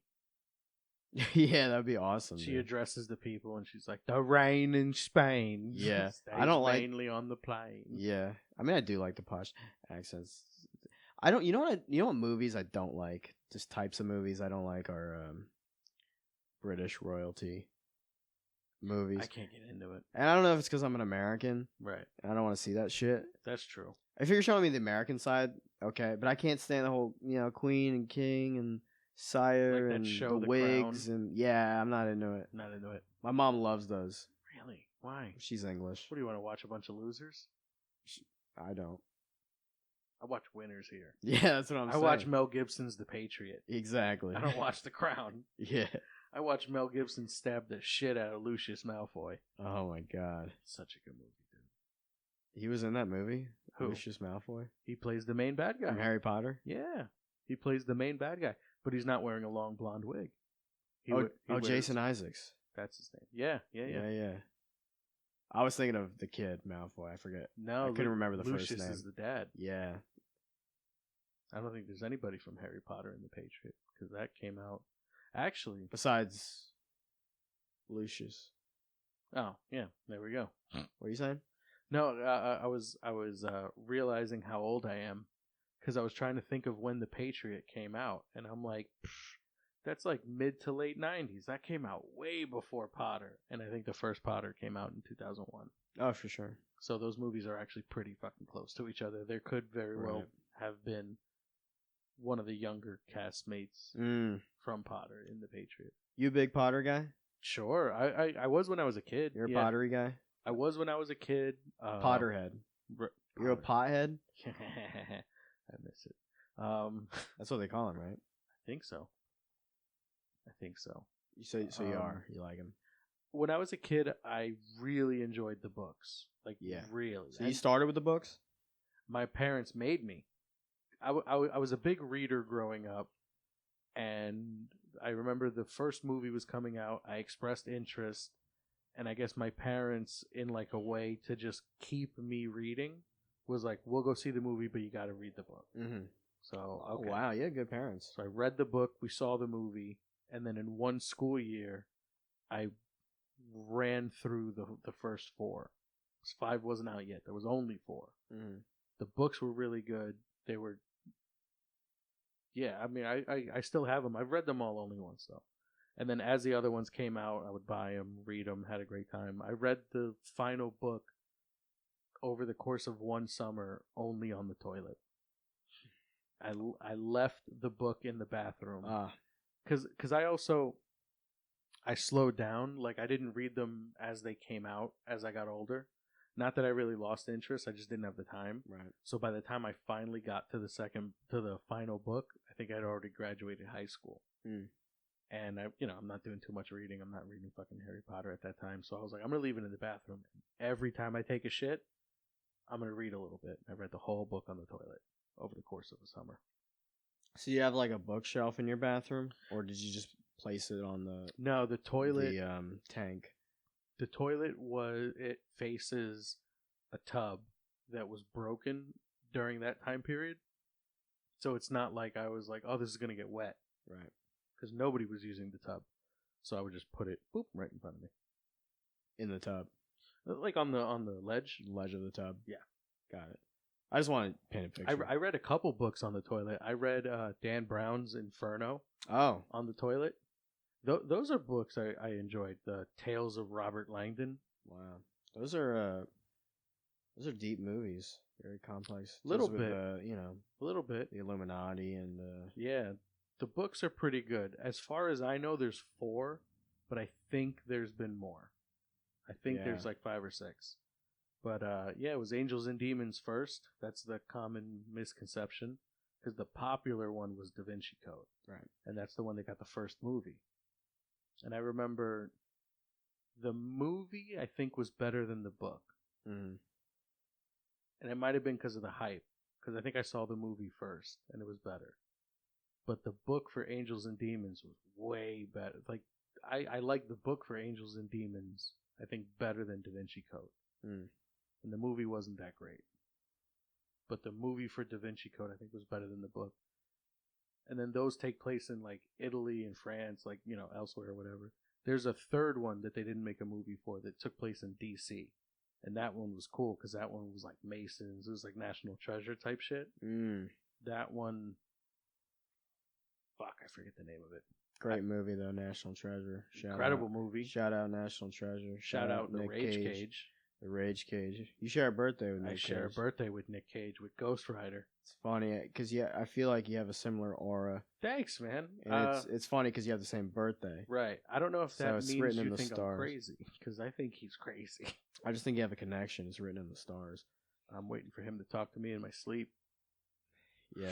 Yeah, that'd be awesome. She dude. addresses the people and she's like, "The rain in Spain, Yeah. stays I don't like- mainly on the plain." Yeah, I mean, I do like the posh accents. I don't. You know what? You know what movies I don't like? Just types of movies I don't like are British royalty movies. I can't get into it. And I don't know if it's because I'm an American. Right, And I don't want to see that shit. that's true. If you're showing me the American side, okay, but I can't stand the whole, Queen and King and Sire Like that and show, the The wigs Crown? and yeah, I'm not into it. Not into it. My mom loves those. Really? Why? She's English. What do you want to watch? A bunch of losers? I don't. I watch winners here. Yeah, that's what I'm I saying. watch Mel Gibson's The Patriot. Exactly. I don't watch The Crown. Yeah. I watch Mel Gibson stab the shit out of Lucius Malfoy. Oh my god. Such a good movie, dude. He was in that movie. Who? Lucius Malfoy He plays the main bad guy. from Harry Potter. Yeah, he plays the main bad guy, but he's not wearing a long blonde wig. He wears- Jason Isaacs. That's his name. Yeah. Yeah. I was thinking of the kid Malfoy. I forget. No, I couldn't remember the Lucius first name. is the dad. Yeah. I don't think there's anybody from Harry Potter in the Patriot because that came out actually. Besides Lucius. Oh yeah, there we go. What are you saying? No, I was realizing how old I am because I was trying to think of when the Patriot came out, and I'm like, that's like mid to late '90s. That came out way before Potter, and I think the first Potter came out in 2001. Oh, for sure. So those movies are actually pretty fucking close to each other. There could very well Right. have been one of the younger castmates Mm. from Potter in the Patriot. You a big Potter guy? Sure, I was when I was a kid. You're a Yeah, pottery guy? I was when I was a kid. Potterhead. You're a Potter. pothead? I miss it. That's what they call him, right? I think so. You say so. You Um, are. You like him? When I was a kid, I really enjoyed the books. Like, Yeah. really. So you And started with the books? my parents made me. I was a big reader growing up, and I remember the first movie was coming out. I expressed interest, and I guess my parents, in like a way to just keep me reading, was like, "We'll go see the movie, but you got to read the book." Mm-hmm. So Oh, okay. wow. You had good parents. So I read the book, we saw the movie, and then in one school year, I ran through the first four. 5 wasn't out yet. There was only 4. Mm-hmm. The books were really good. They were, yeah. I mean, I still have them. I've read them all only once though. And then as the other ones came out, I would buy them, read them, had a great time. I read the final book over the course of one summer, only on the toilet. I left the book in the bathroom. Ah. Because I slowed down. Like, I didn't read them as they came out as I got older. Not that I really lost interest, I just didn't have the time. Right. So by the time I finally got to the final book, I think I'd already graduated high school. Mm. And I'm not doing too much reading. I'm not reading fucking Harry Potter at that time. So I was like, I'm gonna leave it in the bathroom. Every time I take a shit, I'm gonna read a little bit. I read the whole book on the toilet over the course of the summer. So you have like a bookshelf in your bathroom, or did you just place it on the No, the toilet. tank? The toilet faces a tub that was broken during that time period. So it's not like I was like, oh, this is going to get wet. Right. Because nobody was using the tub. So I would just put it right in front of me. In the tub. Like on the ledge. Ledge of the tub. Yeah. Got it. I just want to paint a picture. I read a couple books on the toilet. I read Dan Brown's Inferno Oh. on the toilet. Those are books I enjoyed. The Tales of Robert Langdon. Wow. Those are deep movies. Very complex. Little Deals with, bit. A A little bit. the Illuminati and Yeah, the books are pretty good. As far as I know, there's 4, but I think there's been more. I think Yeah. there's like 5 or 6. But yeah, it was Angels and Demons first. That's the common misconception, because the popular one was Da Vinci Code, Right. and that's the one that got the first movie. And I remember the movie I think was better than the book, Mm. and it might have been because of the hype. Because I think I saw the movie first, and it was better. But the book for Angels and Demons was way better. Like I like the book for Angels and Demons, I think, better than Da Vinci Code. Mm. And the movie wasn't that great. But the movie for Da Vinci Code, I think, was better than the book. And then those take place in like Italy and France, like, you know, elsewhere or whatever. There's a third one that they didn't make a movie for that took place in DC. And that one was cool because that one was like Masons. It was like National Treasure type shit. Mm. That one, fuck, I forget the name of it. Great movie though, National Treasure. Incredible movie. Shout out National Treasure. Shout out the Nick Rage Cage. The Rage Cage. You share a birthday with Nick Cage. I share a birthday with Nick Cage with Ghost Rider. It's funny because I feel like you have a similar aura. Thanks, man. And it's funny because you have the same birthday. Right. I don't know if So that it's means written in you the think I'm stars. crazy, because I think he's crazy. I just think you have a connection. It's written in the stars. I'm waiting for him to talk to me in my sleep. Yeah.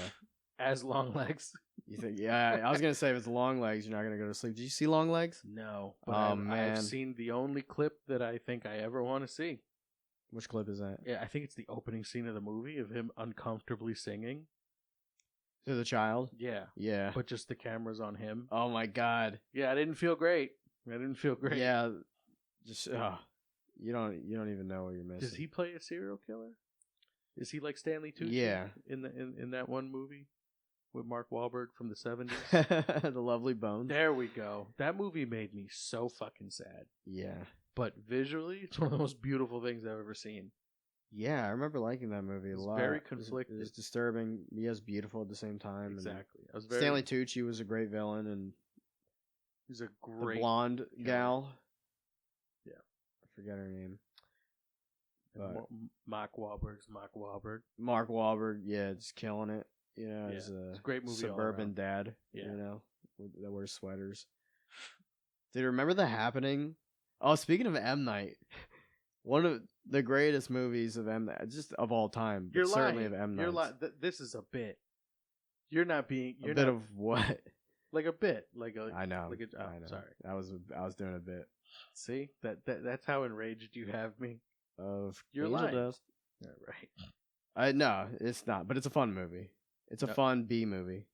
As Long Legs. You think? Yeah. I was gonna say if it's Long Legs, you're not gonna go to sleep. Did you see Long Legs? No. But Oh, I've man. seen the only clip that I think I ever want to see. Which clip is that? Yeah, I think it's the opening scene of the movie of him uncomfortably singing. To the child. Yeah. Yeah. But just the camera's on him. Oh my God. Yeah, I didn't feel great. Yeah. Just you don't even know what you're missing. Does he play a serial killer? Is he like Stanley Tucci? Yeah. In that one movie with Mark Wahlberg from the 70s? The Lovely Bones. There we go. That movie made me so fucking sad. Yeah. But visually, it's one of the most beautiful things I've ever seen. Yeah, I remember liking that movie a It's lot. very It conflicted. was disturbing. Yes, beautiful at the same time. and Exactly. I was Stanley Tucci was a great villain, and He's a the great blonde gal. Yeah. I forget her name. and but- Mark Wahlberg's Mark Wahlberg. Mark Wahlberg, yeah, just killing it. You know, Yeah, as it's a great movie all suburban around. dad. Yeah. You know, that wears sweaters. Did you remember The Happening? Oh, speaking of M. Night, one of the greatest movies of M. Night, just of all time. But You're certainly lying. of M. You're Night. This is a bit. You're not being. A You're bit not, of what? like a bit. Like a. I know. Like a, oh, I know. sorry. I was doing a bit See that's how enraged you have me. of You're Angel lying. Dust. Yeah, right. No, it's not. But it's a fun movie. It's a No. fun B movie.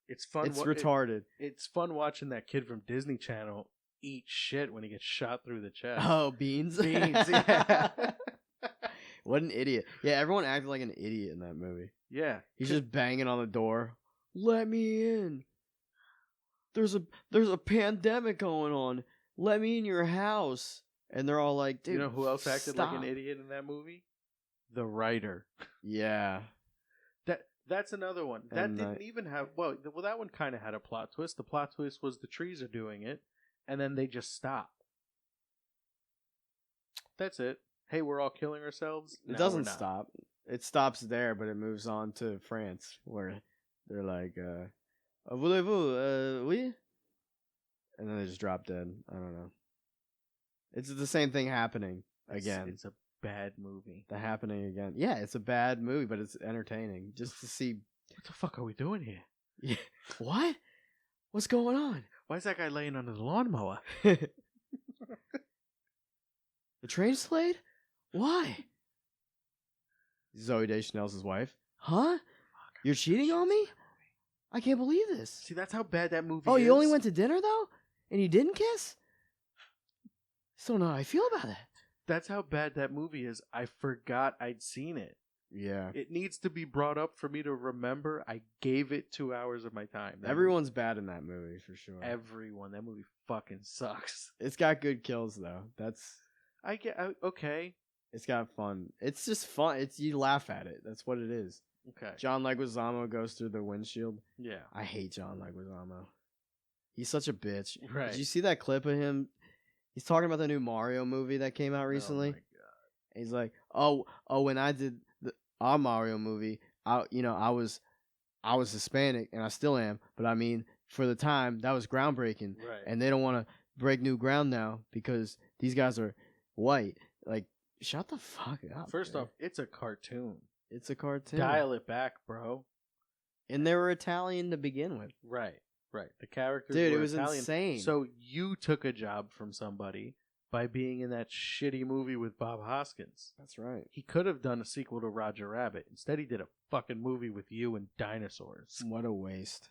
It's fun. It's retarded. It's fun watching that kid from Disney Channel eat shit when he gets shot through the chest. Oh, Beans. Beans, yeah. What an idiot. Yeah, everyone acted like an idiot in that movie. Yeah. He's just banging on the door. Let me in. There's a pandemic going on. Let me in your house. And they're all like, dude, you know who else acted like stop. an idiot in that movie? The writer. Yeah. That's another one. That And didn't even have that one kind of had a plot twist. The plot twist was the trees are doing it, and then they just stop. That's it. Hey, we're all killing ourselves. It No, doesn't we're not. stop. It stops there, but it moves on to France, where they're like, voulez-vous, oui? And then they just drop dead. I don't know. It's the same thing happening again. It's a bad movie. The Happening again. Yeah, it's a bad movie, but it's entertaining. Just to see. What the fuck are we doing here? Yeah. What? What's going on? Why is that guy laying under the lawnmower? The train Slade? Why? Zoe Deschanel's his wife. Huh? You're cheating on me? I can't believe this. See, that's how bad that movie Oh, is. you only went to dinner though, and you didn't kiss? Still know how I feel about that. That's how bad that movie is. I forgot I'd seen it. Yeah. It needs to be brought up for me to remember. I gave it 2 hours of my time. Everyone's bad in that movie for sure. Everyone. That movie fucking sucks. It's got good kills though. Okay. It's got fun. It's just fun. You laugh at it. That's what it is. Okay. John Leguizamo goes through the windshield. Yeah. I hate John Leguizamo. He's such a bitch. Right. Did you see that clip of him? He's talking about the new Mario movie that came out recently. Oh my god. And he's like, "Oh, when I did our Mario movie, I was Hispanic and I still am, but I mean, for the time that was groundbreaking, Right. and they don't want to break new ground now because these guys are white. Like, shut the fuck up. First dude. off, it's a cartoon. It's a cartoon. Dial it back, bro. And they were Italian to begin with. Right. The characters Dude, were it was Italian. insane. So you took a job from somebody by being in that shitty movie with Bob Hoskins. That's right. He could have done a sequel to Roger Rabbit. Instead, he did a fucking movie with you and dinosaurs. What a waste.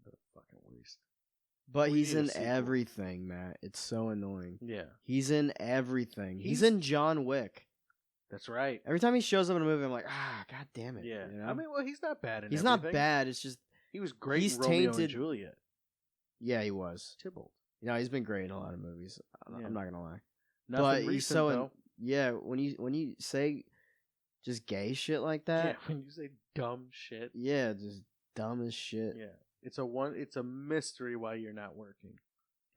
What a fucking waste. But We he's need a in sequel. everything, Matt. It's so annoying. Yeah, He's in everything. He's He's- in John Wick. that's right. Every time he shows up in a movie, I'm like, god damn it. Yeah, you know? I mean, well, he's not bad in he's everything. not bad. It's just, He was great he's in Romeo tainted- and Juliet. yeah, he was. Tybalt. You know, he's been great in a lot of movies. I'm Yeah. not gonna lie. Nothing but recent, he's so though. yeah. When you say just gay shit like that, Yeah, when you say dumb shit. yeah, just dumb as shit. Yeah, it's a mystery why you're not working.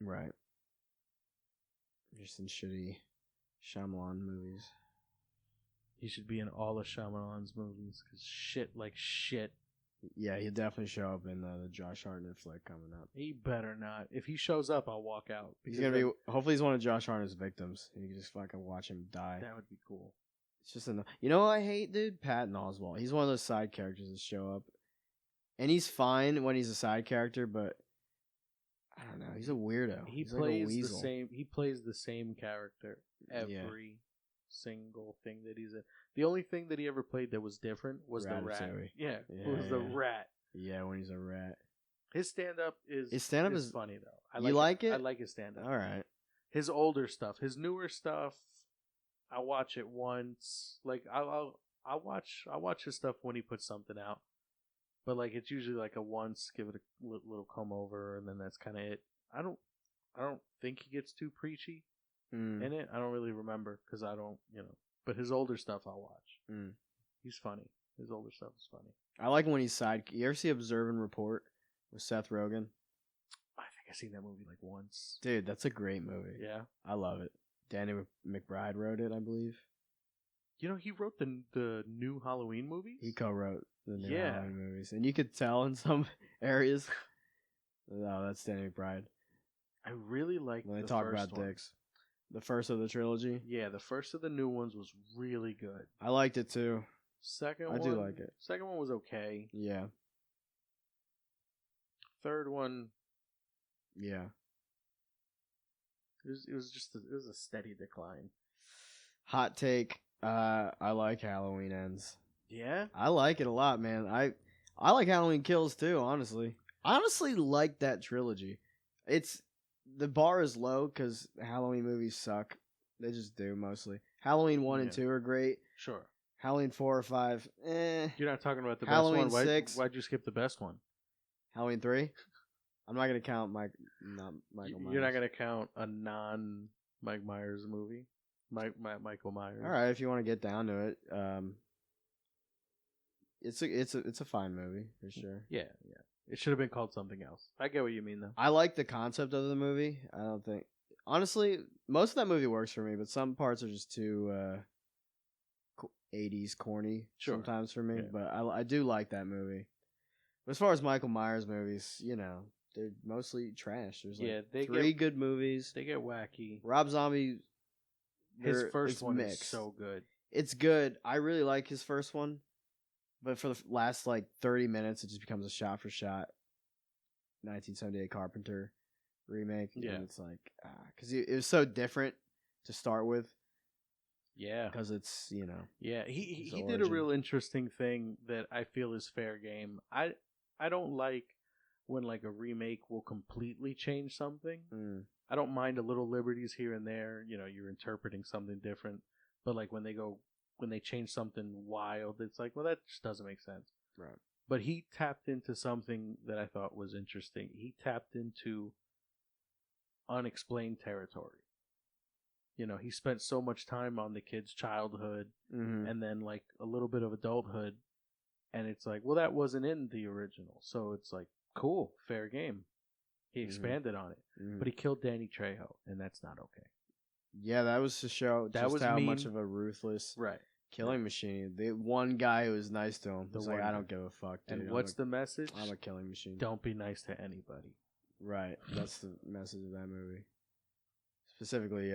Right. Just in shitty Shyamalan movies. He should be in all of Shyamalan's movies because shit like shit. Yeah, he'll definitely show up in the Josh Hartnett flick coming up. He better not. If he shows up, I'll walk out. He's gonna be. Hopefully, he's one of Josh Hartnett's victims. And you can just fucking watch him die. That would be cool. It's just you know what I hate, dude? Patton Oswalt. He's one of those side characters that show up, and he's fine when he's a side character, but I don't know. He's a weirdo. He He's like a plays the weasel. same. He plays the same character every Yeah. single thing that he's in. The only thing that he ever played that was different was the rat. Ratatouille. Yeah, Yeah, was the yeah. rat. Yeah, when he's a rat. His stand up is His stand-up is- funny though. You like it? I like his stand up. All right. His older stuff, his newer stuff, I watch it once. Like I watch his stuff when he puts something out. But like it's usually like a once, give it a little come over, and then that's kind of it. I don't think he gets too preachy Mm. in it. I don't really remember because I don't, But his older stuff I'll watch. Mm. He's funny. His older stuff is funny. I like when he's side. You ever see Observe and Report with Seth Rogen? I think I've seen that movie like once. Dude, that's a great movie. Yeah. I love it. Danny McBride wrote it, I believe. He wrote the new Halloween movies. He co-wrote the new Yeah. Halloween movies, and you could tell in some areas. No, that's Danny McBride. I really like When they the talk first about one. dicks, the first of the trilogy. Yeah, the first of the new ones was really good. I liked it too. Second I one, do like it. Second one was okay. Yeah, Third one, yeah. it was a steady decline. Hot take. I like Halloween Ends. Yeah, I like it a lot, man. I like Halloween Kills too. Honestly, I honestly like that trilogy. It's the bar is low because Halloween movies suck. They just do mostly. Halloween 1 and Yeah. 2 are great. sure. Halloween 4 or 5, You're not talking about the Halloween best one. 6. Why'd you skip the best one? Halloween 3. I'm not gonna count Michael Myers. You're not gonna count a non Mike Myers movie. Michael Myers. All right, if you want to get down to it, it's a fine movie for sure. Yeah. It should have been called something else. I get what you mean though. I like the concept of the movie. I don't think, honestly, most of that movie works for me, but some parts are just too 80s corny Sure. sometimes for me. Yeah. But I do like that movie. But as far as Michael Myers movies, they're mostly trash. There's like Yeah, they three get- good movies. They get wacky. Rob Zombie, His first it's one mixed. is so good. It's good. I really like his first one, but for the last like 30 minutes, it just becomes a shot for shot 1978 Carpenter remake. Yeah. And it's like because it was so different to start with Yeah. because it's Yeah, he His did a origin. real interesting thing that I feel is fair game. I don't like when like a remake will completely change something. I don't mind a little liberties here and there. You're interpreting something different, but like when they change something wild, it's like, well, that just doesn't make sense. right. But he tapped into something that I thought was interesting. He tapped into unexplained territory. He spent so much time on the kid's childhood Mm-hmm. and then like a little bit of adulthood, and it's like, well, that wasn't in the original, so it's like, cool, fair game. He expanded on it, but he killed Danny Trejo, and that's not okay. Yeah, that was to show That just was how mean. much of a ruthless Right. killing machine. The one guy who was nice to him The was like, one I guy. don't give a fuck, dude. And what's the message? I'm a killing machine. Don't be nice to anybody. Right. That's the message of that movie. Specifically,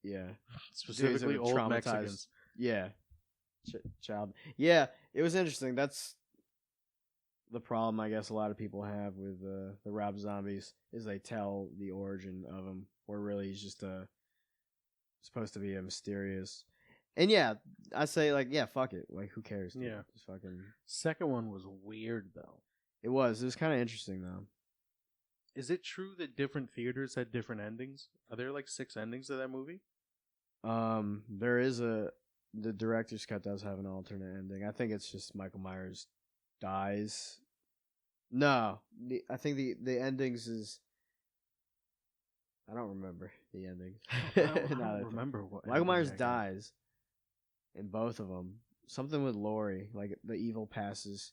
Yeah, Specifically, dudes that old were traumatized. Mexicans. Yeah, child. Yeah, it was interesting. That's the problem I guess a lot of people have with the Rob Zombies is they tell the origin of him, where really he's just supposed to be a mysterious. And yeah, I say like yeah, fuck it. Like who cares? Dude? Yeah. Just fucking. Second one was weird though. It was kind of interesting though. Is it true that different theaters had different endings? Are there like 6 endings to that movie? There is the director's cut does have an alternate ending. I think it's just Michael Myers dies. No, I think the endings is. I don't remember the endings. I don't remember what. Michael Myers ending I got. dies in both of them. Something with Laurie, like the evil passes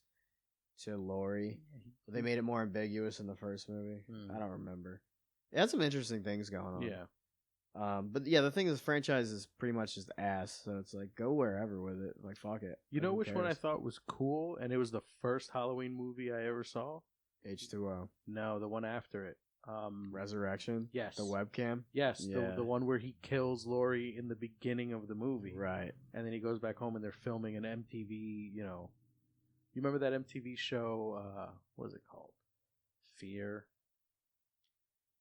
to Laurie. They made it more ambiguous in the first movie. I don't remember. It had some interesting things going on. Yeah. But yeah, the thing is, the franchise is pretty much just ass. So it's like go wherever with it. Like fuck it. You know Who which one I cares? thought was cool, and it was the first Halloween movie I ever saw. H2O. No, the one after it. Resurrection. Yes. The webcam. Yes, Yeah. the one where he kills Laurie in the beginning of the movie. Right. And then he goes back home and they're filming an MTV, you know. You remember that MTV show, what was it called? Fear?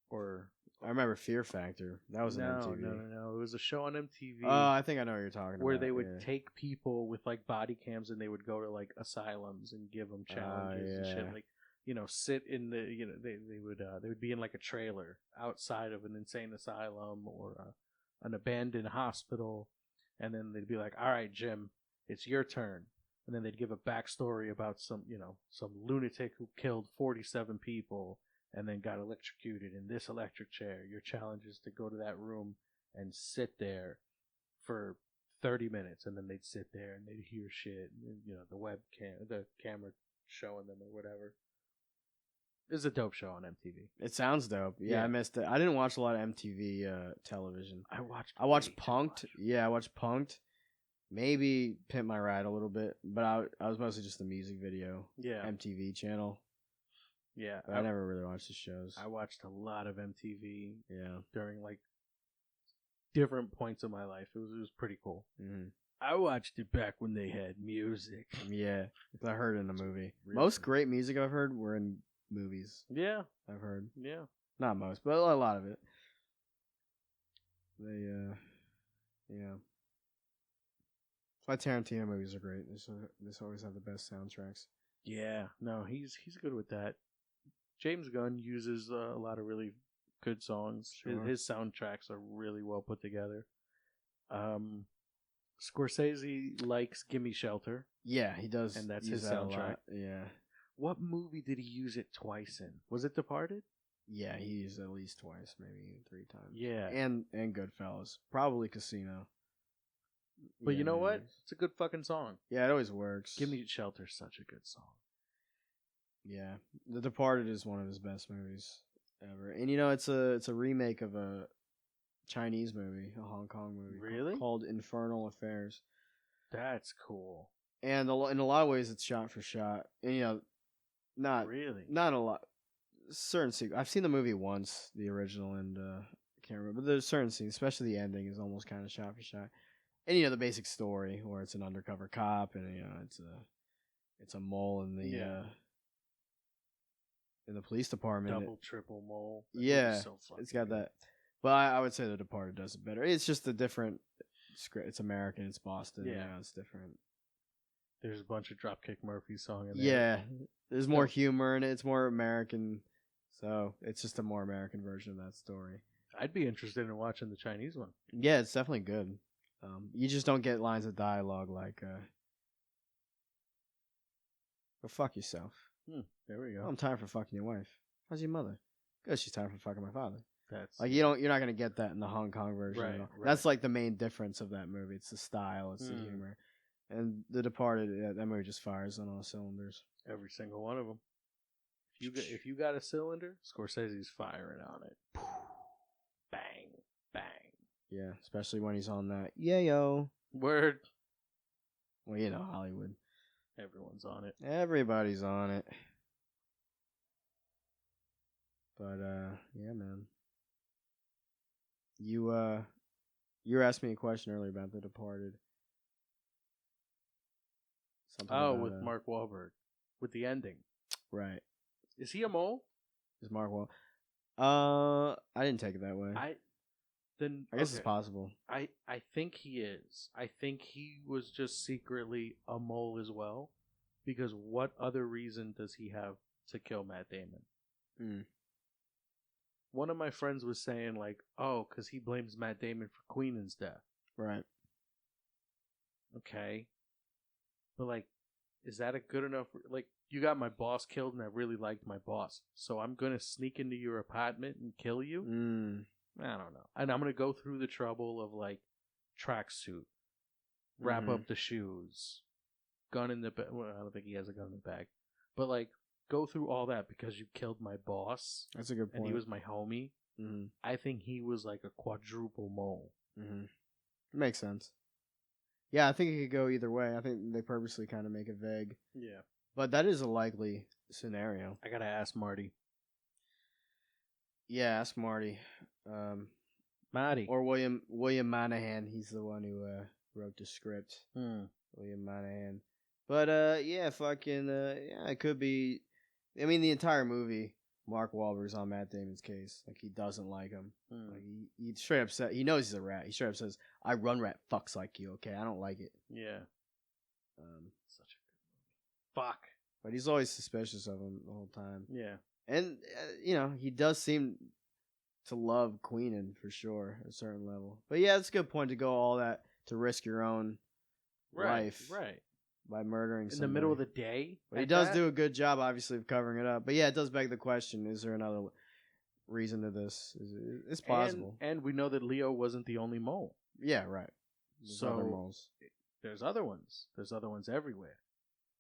Or... I remember Fear Factor. That was an MTV. No. It was a show on MTV. Oh, I think I know what you're talking about. where they would yeah. take people with like body cams and they would go to like asylums and give them challenges and shit. yeah. Like, you know, sit in the, you know, they would be in like a trailer outside of an insane asylum or an abandoned hospital, and then they'd be like, "All right, Jim, it's your turn." And then they'd give a backstory about some lunatic who killed 47 people and then got electrocuted in this electric chair. Your challenge is to go to that room and sit there for 30 minutes, and then they'd sit there and they'd hear shit, and, you know, the camera showing them or whatever. It was a dope show on MTV. It sounds dope. Yeah, I missed it. I didn't watch a lot of MTV television. I watched Punk'd. Yeah, I watched Punk'd. Maybe Pimp My Ride a little bit, but I was mostly just the music video. Yeah. MTV channel. Yeah. But I never really watched the shows. I watched a lot of MTV. Yeah. During like different points of my life. It was pretty cool. Mm-hmm. I watched it back when they had music. Yeah, I heard it in the movie. Really? Most great music I've heard were in movies. Yeah. I've heard. Yeah. Not most, but a lot of it. They, yeah. That's why Tarantino movies are great. They always have the best soundtracks. Yeah. No, he's good with that. James Gunn uses a lot of really good songs. Sure. His soundtracks are really well put together. Scorsese likes Gimme Shelter. Yeah, he does. And that's use his that a soundtrack. lot. Yeah. What movie did he use it twice in? Was it Departed? Yeah, he used it at least twice, maybe 3 times. Yeah. And Goodfellas. Probably Casino. But yeah, you know what? movies. It's a good fucking song. Yeah, it always works. Gimme Shelter's such a good song. Yeah. The Departed is one of his best movies ever. And you know, it's a remake of a Chinese movie, a Hong Kong movie. Really? Called Infernal Affairs. That's cool. And in a lot of ways it's shot for shot. And you know, not a lot. Certain scenes. I've seen the movie once, the original, and I can't remember. But there's certain scenes, especially the ending, is almost kind of shot for shot. And you know the basic story, where it's an undercover cop, and you know it's a mole in the police department. Double, triple mole. Yeah, so it's got good. that. But I would say The Departed does it better. It's just a different script. It's American. It's Boston. Yeah. You know, it's different. There's a bunch of Dropkick Murphys song in there. Yeah, there's more humor in it. It's more American, so it's just a more American version of that story. I'd be interested in watching the Chinese one. Yeah, it's definitely good. You just don't get lines of dialogue like, "Go fuck yourself." There we go. I'm tired for fucking your wife. How's your mother? Good. She's tired for fucking my father. That's Like you're not gonna get that in the Hong Kong version. Right, at all. right. That's like the main difference of that movie. It's the style. It's the humor. And The Departed, yeah, that movie just fires on all cylinders. every single one of them. If you got a cylinder, Scorsese's firing on it. Bang, bang. Yeah, especially when he's on that. Yeah, yo. Word. Well, you know, Hollywood. Everyone's on it. Everybody's on it. But yeah, man. You You were asking me a question earlier about The Departed. Something with about, Mark Wahlberg, with the ending. Right. Is he a mole? Is Mark Wahlberg? I didn't take it that way. I guess it's possible. I think he is. I think he was just secretly a mole as well, because what other reason does he have to kill Matt Damon? Mm. One of my friends was saying like, oh, because he blames Matt Damon for Queenan's death. Right. Okay. But like, is that a good enough? Like, you got my boss killed, and I really liked my boss, so I'm gonna sneak into your apartment and kill you. I don't know, and I'm gonna go through the trouble of like tracksuit, wrap up the shoes, gun in the bag. Well, I don't think he has a gun in the bag, but like go through all that because you killed my boss. That's a good point. And he was my homie. Mm-hmm. I think he was like a quadruple mole. Mm-hmm. Makes sense. Yeah, I think it could go either way. I think they purposely kind of make it vague. Yeah. But that is a likely scenario. I gotta ask Marty. Yeah, ask Marty. Marty. Or William Monahan. He's the one who wrote the script. William Monahan. But yeah, fucking yeah, it could be. I mean, the entire movie, Mark Wahlberg's on Matt Damon's case. Like, he doesn't like him. Like, he straight up said, he knows he's a rat. He straight up says, "I run rat fucks like you, okay? I don't like it." Yeah. Such a good movie. Fuck. But he's always suspicious of him the whole time. Yeah. And, you know, he does seem to love Queenan for sure at a certain level. But yeah, it's a good point to go all that to risk your own life. Right. By murdering somebody. In the middle of the day? But he does do a good job, obviously, of covering it up. But yeah, it does beg the question, is there another reason to this? It's possible. And we know that Leo wasn't the only mole. Yeah, right. There's other moles. There's other ones. There's other ones everywhere.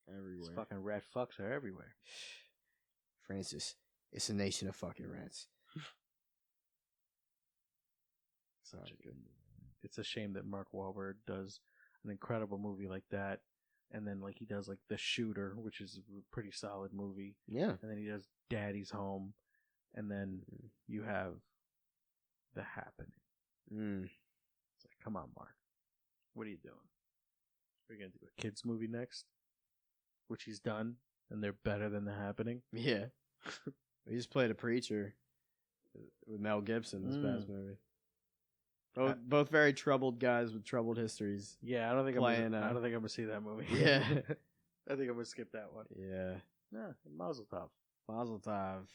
Everywhere. These fucking rat fucks are everywhere. Francis, it's a nation of fucking rats. Such a good movie. It's a shame that Mark Wahlberg does an incredible movie like that. And then, like, he does, like, The Shooter, which is a pretty solid movie. Yeah. And then he does Daddy's Home. And then you have The Happening. It's like, come on, Mark. What are you doing? Are you going to do a kids movie next? Which he's done, and they're better than The Happening? Yeah. He just played a preacher with Mel Gibson this past movie. Both very troubled guys with troubled histories. Yeah, I don't think I'm gonna see that movie. Yeah, I think I'm gonna skip that one. Yeah. Mazel tov. Mazel tov.